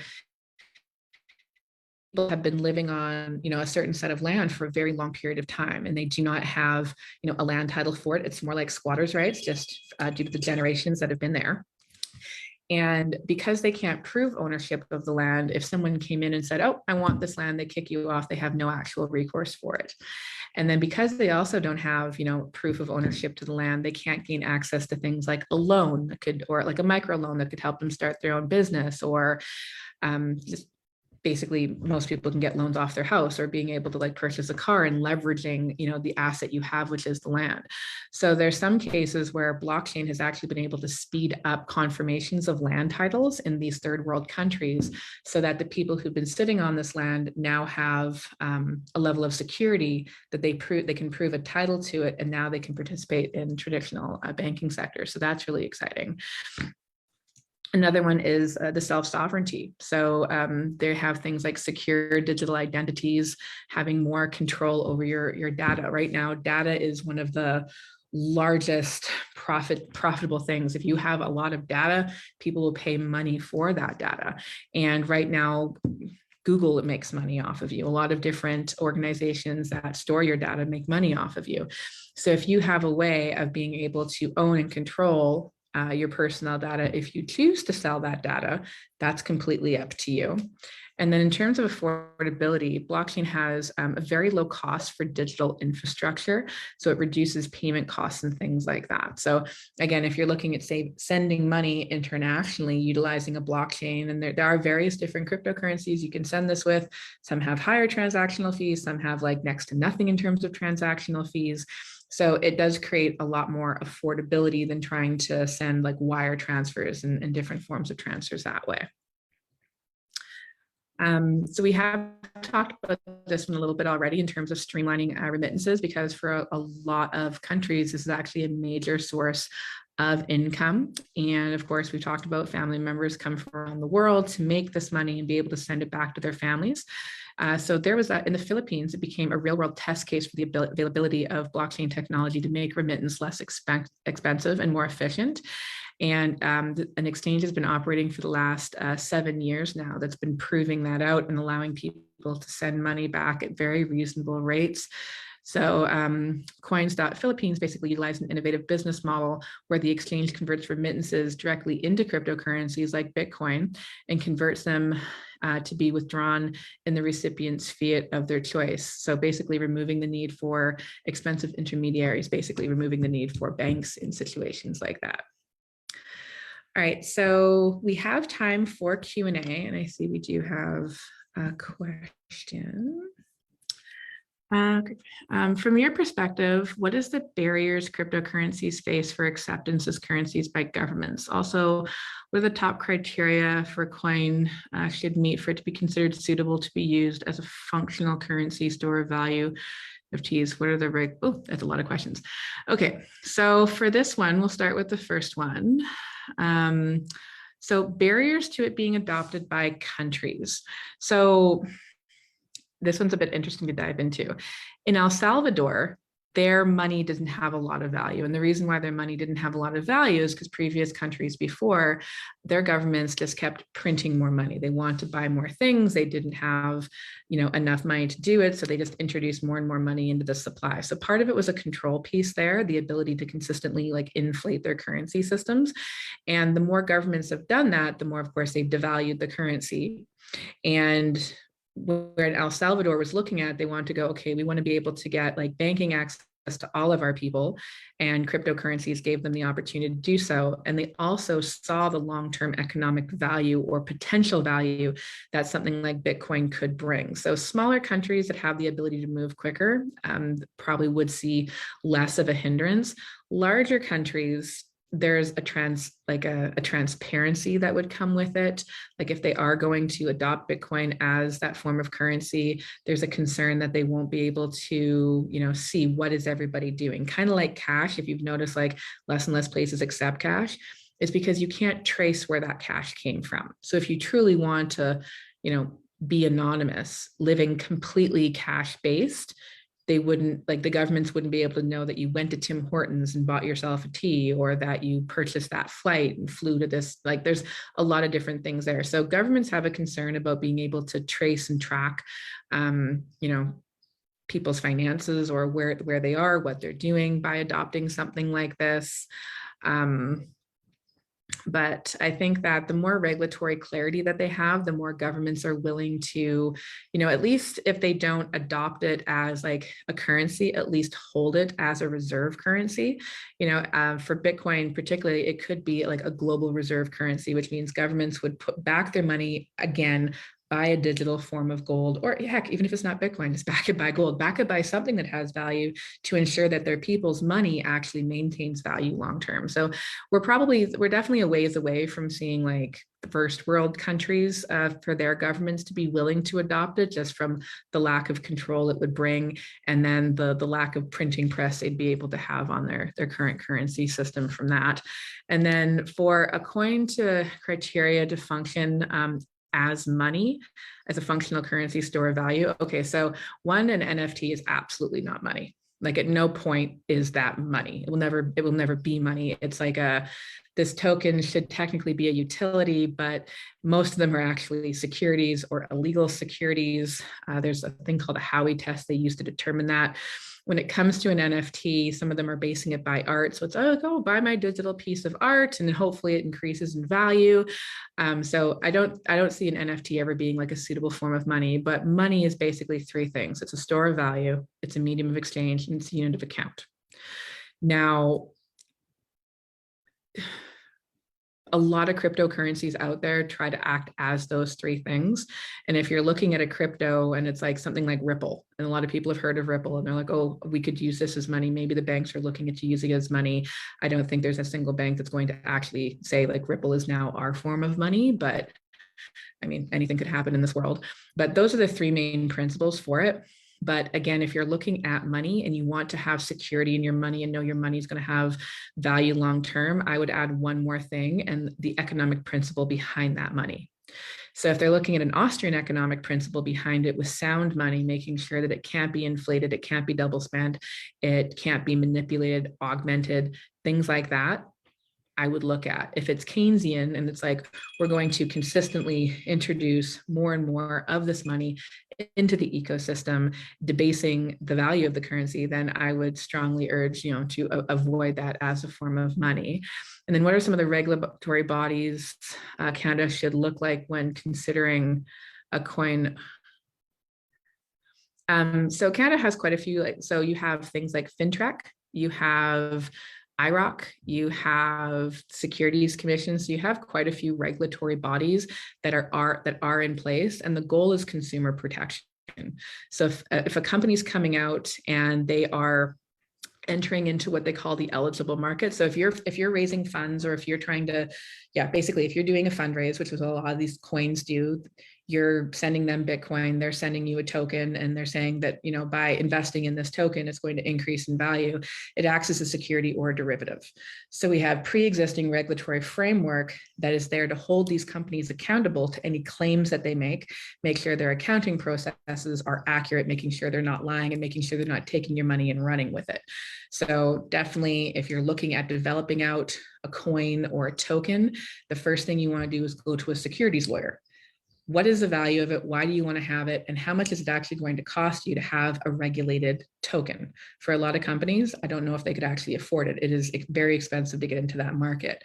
people have been living on, a certain set of land for a very long period of time, and they do not have, a land title for it. It's more like squatters' rights, just due to the generations that have been there. And because they can't prove ownership of the land, if someone came in and said, oh, I want this land, they kick you off, they have no actual recourse for it. And then because they also don't have, proof of ownership to the land, they can't gain access to things like a loan that could, or like a micro loan that could help them start their own business, or just basically most people can get loans off their house, or being able to like purchase a car and leveraging, the asset you have, which is the land. So there's some cases where blockchain has actually been able to speed up confirmations of land titles in these third world countries, so that the people who've been sitting on this land now have a level of security that they can prove a title to it, and now they can participate in traditional banking sector. So that's really exciting. Another one is the self-sovereignty. So they have things like secure digital identities, having more control over your data. Right now, data is one of the largest profitable things. If you have a lot of data, people will pay money for that data. And right now, Google makes money off of you. A lot of different organizations that store your data make money off of you. So if you have a way of being able to own and control your personal data, if you choose to sell that data, that's completely up to you. And then in terms of affordability, blockchain has a very low cost for digital infrastructure. So it reduces payment costs and things like that. So again, if you're looking at, say, sending money internationally utilizing a blockchain, and there are various different cryptocurrencies you can send this with. Some have higher transactional fees, some have like next to nothing in terms of transactional fees. So it does create a lot more affordability than trying to send like wire transfers and different forms of transfers that way. So we have talked about this one a little bit already in terms of streamlining remittances, because for a lot of countries, this is actually a major source of income. And of course, we've talked about family members come from around the world to make this money and be able to send it back to their families. So there was in the Philippines, it became a real world test case for the availability of blockchain technology to make remittance less expensive and more efficient. And an exchange has been operating for the last 7 years now that's been proving that out and allowing people to send money back at very reasonable rates. So Coins.Philippines basically utilized an innovative business model where the exchange converts remittances directly into cryptocurrencies like Bitcoin and converts them to be withdrawn in the recipient's fiat of their choice. So basically removing the need for expensive intermediaries, basically removing the need for banks in situations like that. All right, so we have time for Q&A, and I see we do have a question. From your perspective, what is the barriers cryptocurrencies face for acceptance as currencies by governments? Also, what are the top criteria for a coin should meet for it to be considered suitable to be used as a functional currency store of value? NFTs, what are the oh, that's a lot of questions. Okay, so for this one, we'll start with the first one. So barriers to it being adopted by countries. So this one's a bit interesting to dive into. In El Salvador, their money doesn't have a lot of value. And the reason why their money didn't have a lot of value is because previous countries before, their governments just kept printing more money. They want to buy more things. They didn't have, enough money to do it. So they just introduced more and more money into the supply. So part of it was a control piece there, the ability to consistently like inflate their currency systems. And the more governments have done that, the more, of course, they've devalued the currency. And where El Salvador was looking at, they wanted to go, okay, we want to be able to get like banking access to all of our people, and cryptocurrencies gave them the opportunity to do so. And they also saw the long-term economic value or potential value that something like Bitcoin could bring. So smaller countries that have the ability to move quicker probably would see less of a hindrance. Larger countries, there's a transparency that would come with it. Like if they are going to adopt Bitcoin as that form of currency, there's a concern that they won't be able to, see what is everybody doing. Kind of like cash, if you've noticed, like less and less places accept cash, is because you can't trace where that cash came from. So if you truly want to, be anonymous, living completely cash-based, they wouldn't, like the governments wouldn't be able to know that you went to Tim Hortons and bought yourself a tea, or that you purchased that flight and flew to this, like there's a lot of different things there. So governments have a concern about being able to trace and track, people's finances or where they are, what they're doing by adopting something like this. But I think that the more regulatory clarity that they have, the more governments are willing to, at least if they don't adopt it as like a currency, at least hold it as a reserve currency. For Bitcoin particularly, it could be like a global reserve currency, which means governments would put back their money again, buy a digital form of gold, or heck, even if it's not Bitcoin, just back it by gold, back it by something that has value to ensure that their people's money actually maintains value long-term. So we're definitely a ways away from seeing like the first world countries for their governments to be willing to adopt it, just from the lack of control it would bring. And then the lack of printing press they'd be able to have on their current currency system from that. And then for a coin to criteria to function as money, as a functional currency store of value. Okay, so one, an NFT is absolutely not money. Like at no point is that money. It will never be money. It's like this token should technically be a utility, but most of them are actually securities or illegal securities. There's a thing called a Howey test they use to determine that. When it comes to an NFT, some of them are basing it by art. So it's, go buy my digital piece of art, and then hopefully it increases in value. So I don't see an NFT ever being like a suitable form of money, but money is basically three things. It's a store of value, it's a medium of exchange, and it's a unit of account. Now, a lot of cryptocurrencies out there try to act as those three things. And if you're looking at a crypto and it's like something like Ripple, and a lot of people have heard of Ripple and they're like, oh, we could use this as money. Maybe the banks are looking at using it as money. I don't think there's a single bank that's going to actually say like Ripple is now our form of money, but I mean, anything could happen in this world. But those are the three main principles for it. But again, if you're looking at money and you want to have security in your money and know your money is going to have value long term, I would add one more thing, and the economic principle behind that money. So if they're looking at an Austrian economic principle behind it with sound money, making sure that it can't be inflated, it can't be double spent, it can't be manipulated, augmented, things like that, I would look at. If it's Keynesian and it's like, we're going to consistently introduce more and more of this money into the ecosystem, debasing the value of the currency, then I would strongly urge, to avoid that as a form of money. And then what are some of the regulatory bodies Canada should look like when considering a coin? So Canada has quite a few, so you have things like FinTrack, you have IROC, you have securities commissions, so you have quite a few regulatory bodies that are in place, and the goal is consumer protection. So if a company's coming out and they are entering into what they call the eligible market. So if you're raising funds, or if you're trying to, basically if you're doing a fundraise, which is what a lot of these coins do, you're sending them Bitcoin, they're sending you a token, and they're saying that, you know, by investing in this token, it's going to increase in value. It acts as a security or a derivative. So we have pre-existing regulatory framework that is there to hold these companies accountable to any claims that they make sure their accounting processes are accurate, making sure they're not lying, and making sure they're not taking your money and running with it. So definitely, if you're looking at developing out a coin or a token, the first thing you want to do is go to a securities lawyer. What is the value of it? Why do you want to have it? And how much is it actually going to cost you to have a regulated token? For a lot of companies, I don't know if they could actually afford it. It is very expensive to get into that market.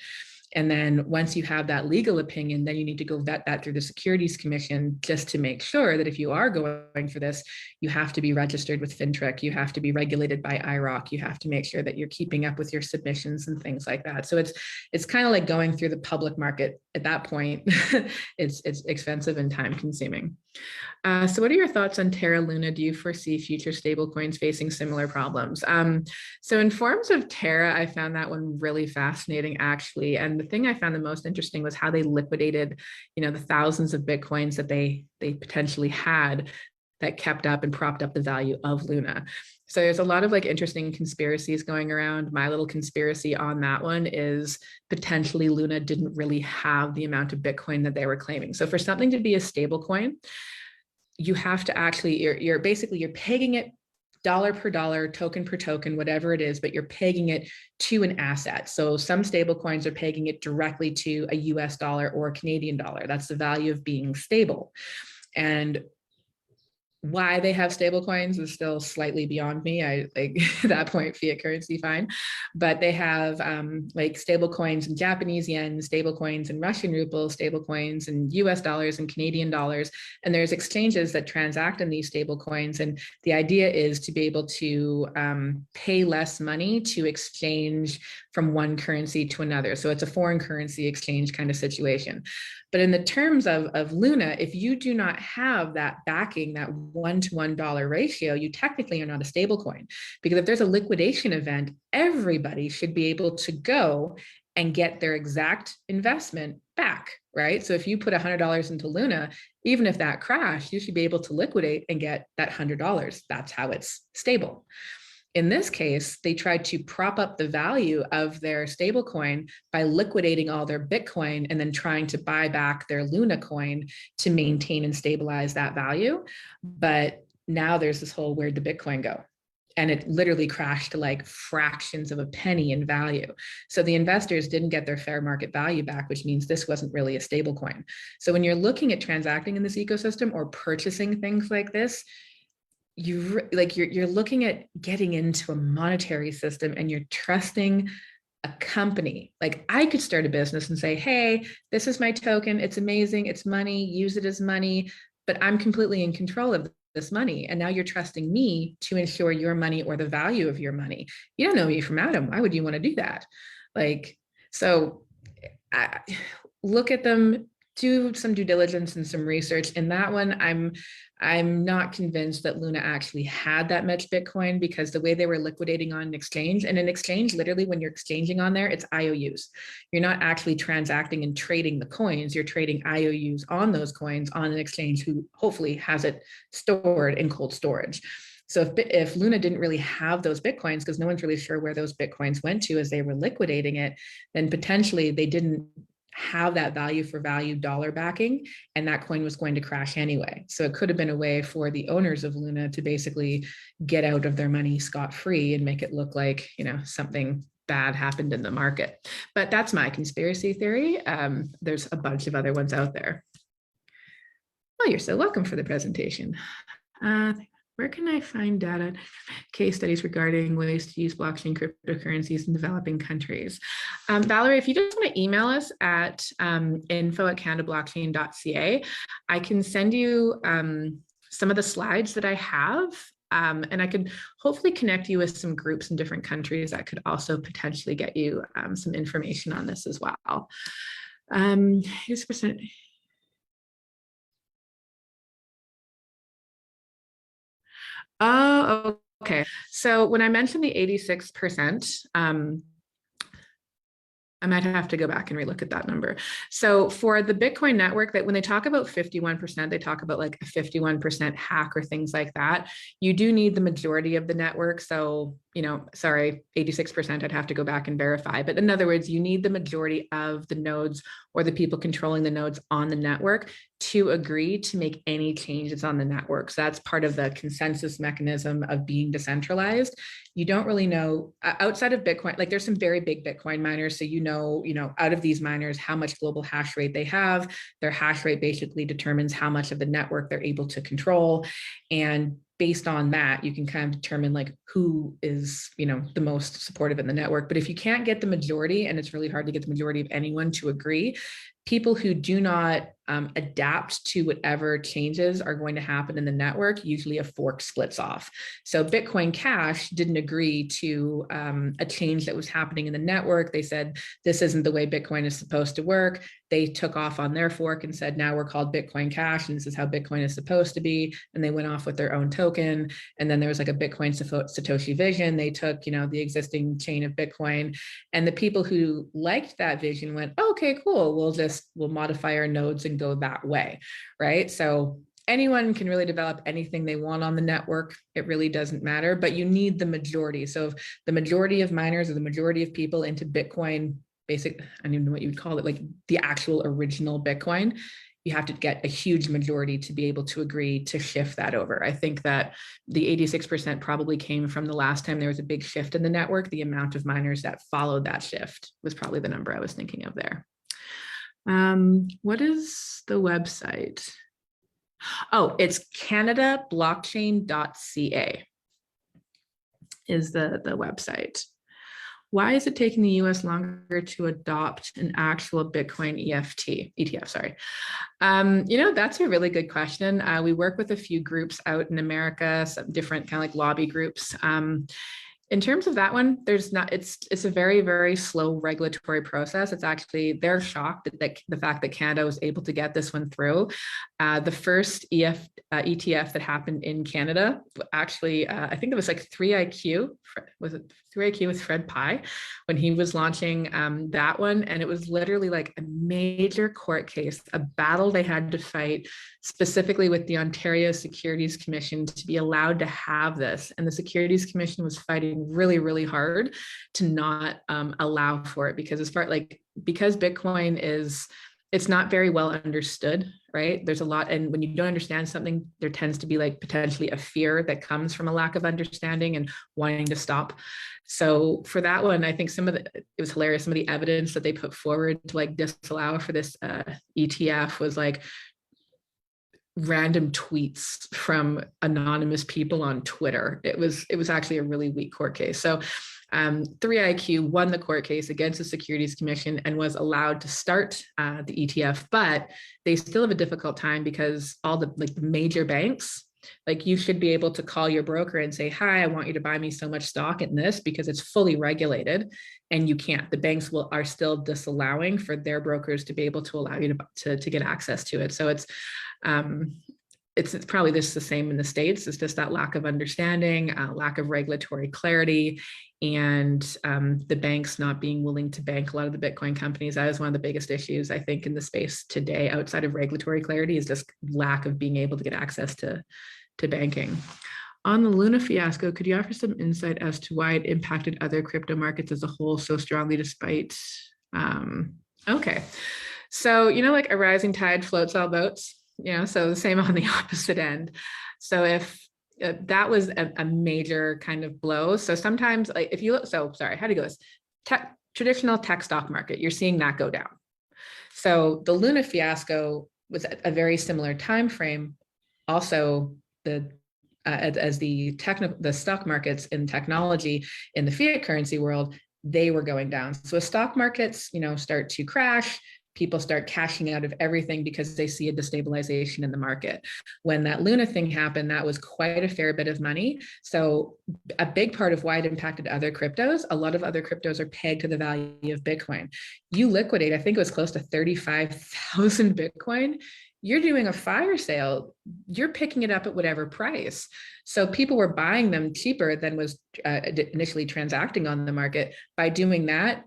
And then once you have that legal opinion, then you need to go vet that through the Securities Commission, just to make sure that if you are going for this, you have to be registered with FinTech, you have to be regulated by IROC, you have to make sure that you're keeping up with your submissions and things like that. So it's kind of like going through the public market. At that point, it's expensive and time consuming. So what are your thoughts on Terra Luna? Do you foresee future stablecoins facing similar problems? So in forms of Terra, I found that one really fascinating, actually. And the thing I found the most interesting was how they liquidated, you know, the thousands of Bitcoins that they potentially had that kept up and propped up the value of Luna. So there's a lot of like interesting conspiracies going around. My little conspiracy on that one is potentially Luna didn't really have the amount of Bitcoin that they were claiming. So for something to be a stable coin, you have to actually, you're basically, you're pegging it dollar per dollar, token per token, whatever it is, but you're pegging it to an asset. So some stable coins are pegging it directly to a US dollar or a Canadian dollar. That's the value of being stable. And why they have stable coins is still slightly beyond me. I like at that point, fiat currency, fine. But they have like stable coins in Japanese yen, stable coins in Russian ruble, stable coins in US dollars and Canadian dollars. And there's exchanges that transact in these stable coins. And the idea is to be able to pay less money to exchange from one currency to another. So it's a foreign currency exchange kind of situation. But in the terms of Luna, if you do not have that backing, that $1 to $1 ratio, you technically are not a stable coin. Because if there's a liquidation event, everybody should be able to go and get their exact investment back, right? So if you put $100 into Luna, even if that crashed, you should be able to liquidate and get that $100. That's how it's stable. In this case, they tried to prop up the value of their stablecoin by liquidating all their Bitcoin and then trying to buy back their Luna coin to maintain and stabilize that value. But now there's this whole where'd the Bitcoin go? And it literally crashed to like fractions of a penny in value. So the investors didn't get their fair market value back, which means this wasn't really a stable coin. So when you're looking at transacting in this ecosystem or purchasing things like this, you're looking at getting into a monetary system and you're trusting a company. Like I could start a business and say, hey, this is my token. It's amazing. It's money. Use it as money, but I'm completely in control of this money. And now you're trusting me to ensure your money or the value of your money. You don't know me from Adam. Why would you want to do that? Like, so look at them, do some due diligence and some research. In that one, I'm not convinced that Luna actually had that much Bitcoin, because the way they were liquidating on an exchange, and an exchange, literally when you're exchanging on there, it's IOUs. You're not actually transacting and trading the coins, you're trading IOUs on those coins on an exchange who hopefully has it stored in cold storage. So if Luna didn't really have those Bitcoins, because no one's really sure where those Bitcoins went to as they were liquidating it, then potentially they didn't have that value for value dollar backing, and that coin was going to crash anyway. So it could have been a way for the owners of Luna to basically get out of their money scot-free and make it look like, you know, something bad happened in the market. But that's my conspiracy theory. There's a bunch of other ones out there. Oh, you're so welcome for the presentation. Where can I find data, case studies regarding ways to use blockchain cryptocurrencies in developing countries? Valerie, if you just want to email us at info@canadablockchain.ca, I can send you some of the slides that I have, and I could hopefully connect you with some groups in different countries that could also potentially get you some information on this as well. Here's percent. Oh, okay. So when I mentioned the 86%, I might have to go back and relook at that number. So for the Bitcoin network, that when they talk about 51%, they talk about like a 51% hack or things like that. You do need the majority of the network. So, sorry, 86%, I'd have to go back and verify. But in other words, you need the majority of the nodes or the people controlling the nodes on the network to agree to make any changes on the network. So that's part of the consensus mechanism of being decentralized. You don't really know outside of Bitcoin, like there's some very big Bitcoin miners. So, out of these miners, how much global hash rate they have. Their hash rate basically determines how much of the network they're able to control. And based on that, you can kind of determine like who is, the most supportive in the network. But if you can't get the majority, and it's really hard to get the majority of anyone to agree, people who do not adapt to whatever changes are going to happen in the network, usually a fork splits off. So Bitcoin Cash didn't agree to a change that was happening in the network. They said, this isn't the way Bitcoin is supposed to work. They took off on their fork and said, now we're called Bitcoin Cash, and this is how Bitcoin is supposed to be. And they went off with their own token. And then there was like a Bitcoin Satoshi vision. They took, the existing chain of Bitcoin. And the people who liked that vision went, oh, okay, cool. We'll modify our nodes and go that way, right? So anyone can really develop anything they want on the network. It really doesn't matter, but you need the majority. So if the majority of miners or the majority of people into Bitcoin, I don't even know what you would call it, like the actual original Bitcoin, you have to get a huge majority to be able to agree to shift that over. I think that the 86% probably came from the last time there was a big shift in the network. The amount of miners that followed that shift was probably the number I was thinking of there. What is the website? Oh, it's canadablockchain.ca is the website. Why is it taking the US longer to adopt an actual Bitcoin ETF? Sorry. That's a really good question. We work with a few groups out in America, some different kind of like lobby groups. In terms of that one, it's a very, very slow regulatory process. It's actually, they're shocked that the fact that Canada was able to get this one through. The first ETF that happened in Canada, actually, I think it was like 3IQ, was it 3IQ with Fred Pye, when he was launching that one. And it was literally like a major court case, a battle they had to fight specifically with the Ontario Securities Commission to be allowed to have this. And the Securities Commission was fighting really, really hard to not allow for it because because Bitcoin it's not very well understood, right? There's a lot, and when you don't understand something, there tends to be like potentially a fear that comes from a lack of understanding and wanting to stop. So for that one, I think it was hilarious. Some of the evidence that they put forward to like disallow for this ETF was like random tweets from anonymous people on Twitter. It was actually a really weak court case. So 3IQ won the court case against the Securities Commission and was allowed to start the ETF, but they still have a difficult time because all the major banks, like you should be able to call your broker and say, hi, I want you to buy me so much stock in this because it's fully regulated, and you can't. The banks are still disallowing for their brokers to be able to allow you to get access to it. So it's probably just the same in the States. It's just that lack of understanding, lack of regulatory clarity, and the banks not being willing to bank a lot of the Bitcoin companies. That is one of the biggest issues, I think, in the space today, outside of regulatory clarity, is just lack of being able to get access to banking. On the Luna fiasco, could you offer some insight as to why it impacted other crypto markets as a whole so strongly despite, okay. So, like a rising tide floats all boats, so the same on the opposite end. So if that was a major kind of blow. So sometimes like if you look, sorry, how do you go this? Traditional tech stock market, you're seeing that go down. So the Luna fiasco was a very similar time frame. Also, as the stock markets in technology in the fiat currency world, they were going down. So as stock markets, start to crash, people start cashing out of everything because they see a destabilization in the market. When that Luna thing happened, that was quite a fair bit of money. So a big part of why it impacted other cryptos, a lot of other cryptos are pegged to the value of Bitcoin. You liquidate, I think it was close to 35,000 Bitcoin. You're doing a fire sale, you're picking it up at whatever price. So people were buying them cheaper than was initially transacting on the market. By doing that,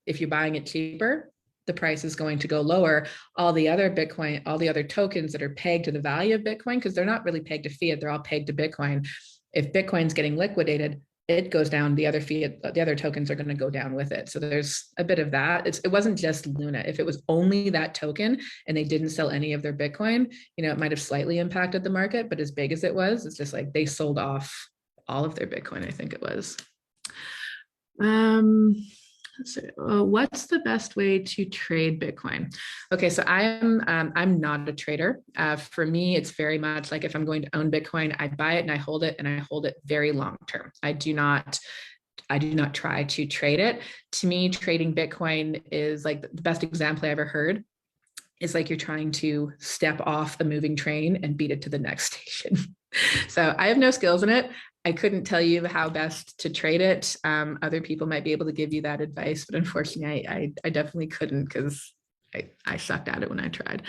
if you're buying it cheaper, the price is going to go lower. All the other Bitcoin, all the other tokens that are pegged to the value of Bitcoin, because they're not really pegged to fiat, they're all pegged to Bitcoin. If Bitcoin's getting liquidated, it goes down, the other fiat, the other tokens are going to go down with it. So there's a bit of that. It wasn't just Luna. If it was only that token and they didn't sell any of their Bitcoin, it might have slightly impacted the market, but as big as it was, it's just like they sold off all of their Bitcoin, I think it was. So, what's the best way to trade Bitcoin? Okay, so I'm not a trader. For me, it's very much like if I'm going to own Bitcoin, I buy it and I hold it very long term. I do not try to trade it. To me, trading Bitcoin is like the best example I ever heard. It's like you're trying to step off a moving train and beat it to the next station. So I have no skills in it. I couldn't tell you how best to trade it. Other people might be able to give you that advice, but unfortunately, I definitely couldn't because I sucked at it when I tried.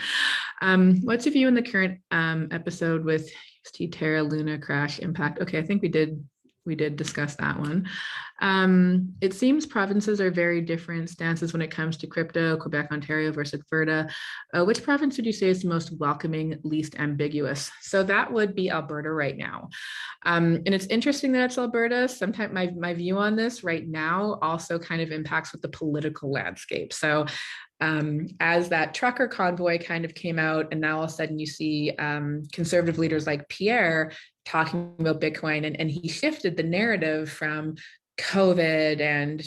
What's your view in the current episode with UST, Terra, Luna, crash, impact? Okay, I think we did discuss that one. It seems provinces are very different stances when it comes to crypto, Quebec, Ontario versus Alberta. Which province would you say is the most welcoming, least ambiguous? So that would be Alberta right now. And it's interesting that it's Alberta. Sometimes my view on this right now also kind of impacts with the political landscape. So as that trucker convoy kind of came out, and now all of a sudden you see conservative leaders like Pierre talking about Bitcoin, and he shifted the narrative from COVID and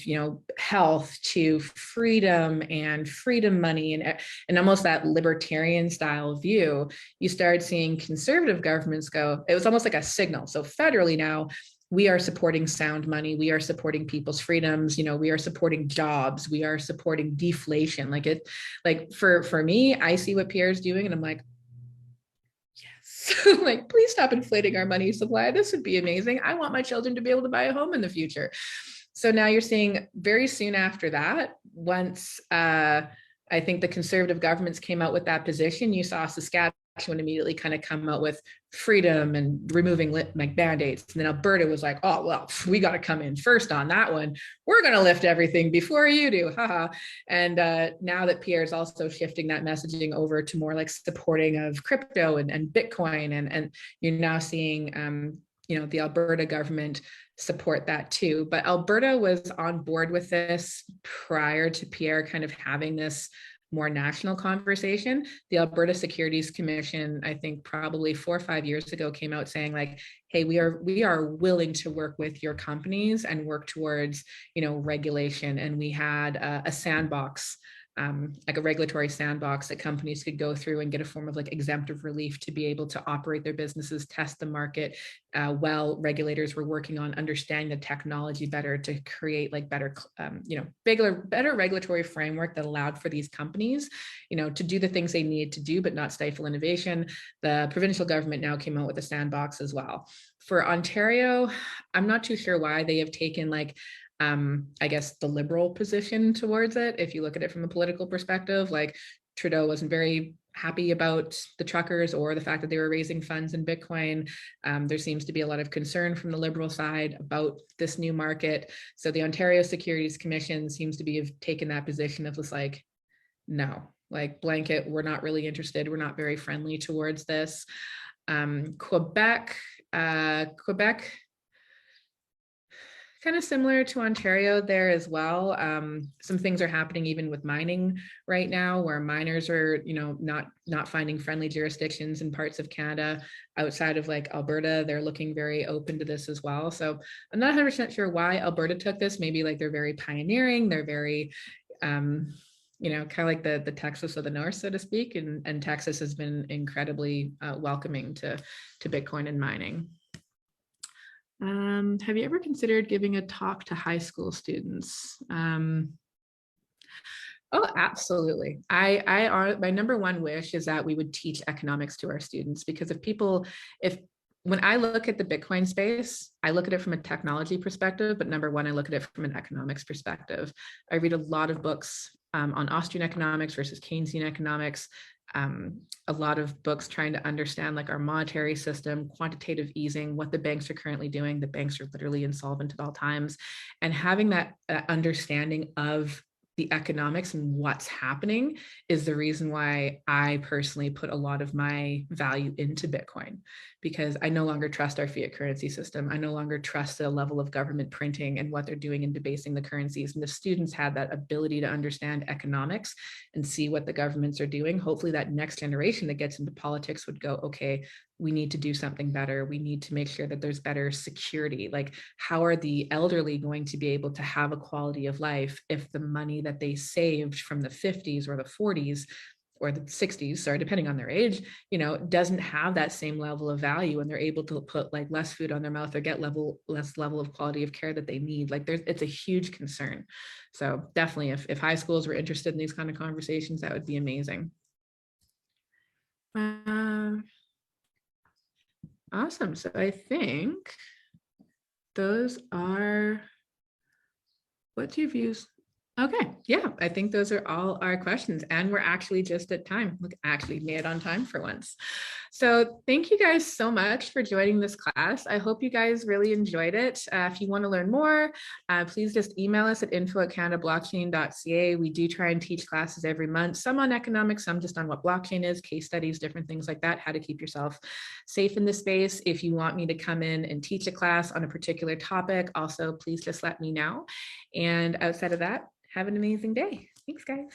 health to freedom and freedom money and almost that libertarian style view. You started seeing conservative governments go, it was almost like a signal. So federally now, we are supporting sound money. We are supporting people's freedoms. We are supporting jobs. We are supporting deflation. Like for me, I see what Pierre's doing and I'm like, yes, like, please stop inflating our money supply. This would be amazing. I want my children to be able to buy a home in the future. So now you're seeing very soon after that, once I think the conservative governments came out with that position, you saw Saskatchewan immediately kind of come out with freedom and removing like band-aids. And then Alberta was like, oh, well, we got to come in first on that one. We're going to lift everything before you do. Haha. And now that Pierre is also shifting that messaging over to more like supporting of crypto and Bitcoin. And you're now seeing, the Alberta government support that too. But Alberta was on board with this prior to Pierre kind of having this more national conversation. The Alberta Securities Commission, I think probably 4 or 5 years ago, came out saying like, hey, we are willing to work with your companies and work towards, regulation. And we had a sandbox, like a regulatory sandbox that companies could go through and get a form of like exemptive relief to be able to operate their businesses, test the market, while regulators were working on understanding the technology better to create like better, better regulatory framework that allowed for these companies, to do the things they needed to do, but not stifle innovation. The provincial government now came out with a sandbox as well. For Ontario, I'm not too sure why they have taken like, I guess the liberal position towards it. If you look at it from a political perspective, like Trudeau wasn't very happy about the truckers or the fact that they were raising funds in Bitcoin. There seems to be a lot of concern from the liberal side about this new market. So the Ontario Securities Commission seems to be have taken that position of just like, no, like blanket, we're not really interested. We're not very friendly towards this. Quebec, kind of similar to Ontario there as well. Some things are happening even with mining right now, where miners are, not finding friendly jurisdictions in parts of Canada outside of like Alberta. They're looking very open to this as well. So I'm not 100% sure why Alberta took this. Maybe like they're very pioneering. They're very, kind of like the Texas of the North, so to speak. And Texas has been incredibly welcoming to Bitcoin and mining. Have you ever considered giving a talk to high school students? Oh, absolutely. My number one wish is that we would teach economics to our students, because when I look at the Bitcoin space, I look at it from a technology perspective, but number one, I look at it from an economics perspective. I read a lot of books on Austrian economics versus Keynesian economics. A lot of books trying to understand like our monetary system, quantitative easing, what the banks are currently doing. The banks are literally insolvent at all times. And having that understanding of the economics and what's happening is the reason why I personally put a lot of my value into Bitcoin, because I no longer trust our fiat currency system. I no longer trust the level of government printing and what they're doing in debasing the currencies. And if students had that ability to understand economics and see what the governments are doing, hopefully that next generation that gets into politics would go, okay, we need to do something better. We need to make sure that there's better security. Like, how are the elderly going to be able to have a quality of life if the money that they saved from the 50s or the 40s or the 60s, sorry, depending on their age, doesn't have that same level of value, and they're able to put like less food on their mouth or get less level of quality of care that they need. Like, it's a huge concern. So definitely, if high schools were interested in these kind of conversations, that would be amazing. Awesome. So I think those are, what's your views? Okay, yeah, I think those are all our questions, and we're actually just at time. Look, actually made it on time for once. So thank you guys so much for joining this class. I hope you guys really enjoyed it. If you want to learn more, please just email us at info@canadablockchain.ca. We do try and teach classes every month, some on economics, some just on what blockchain is, case studies, different things like that, how to keep yourself safe in this space. If you want me to come in and teach a class on a particular topic, also please just let me know. And outside of that, have an amazing day. Thanks, guys.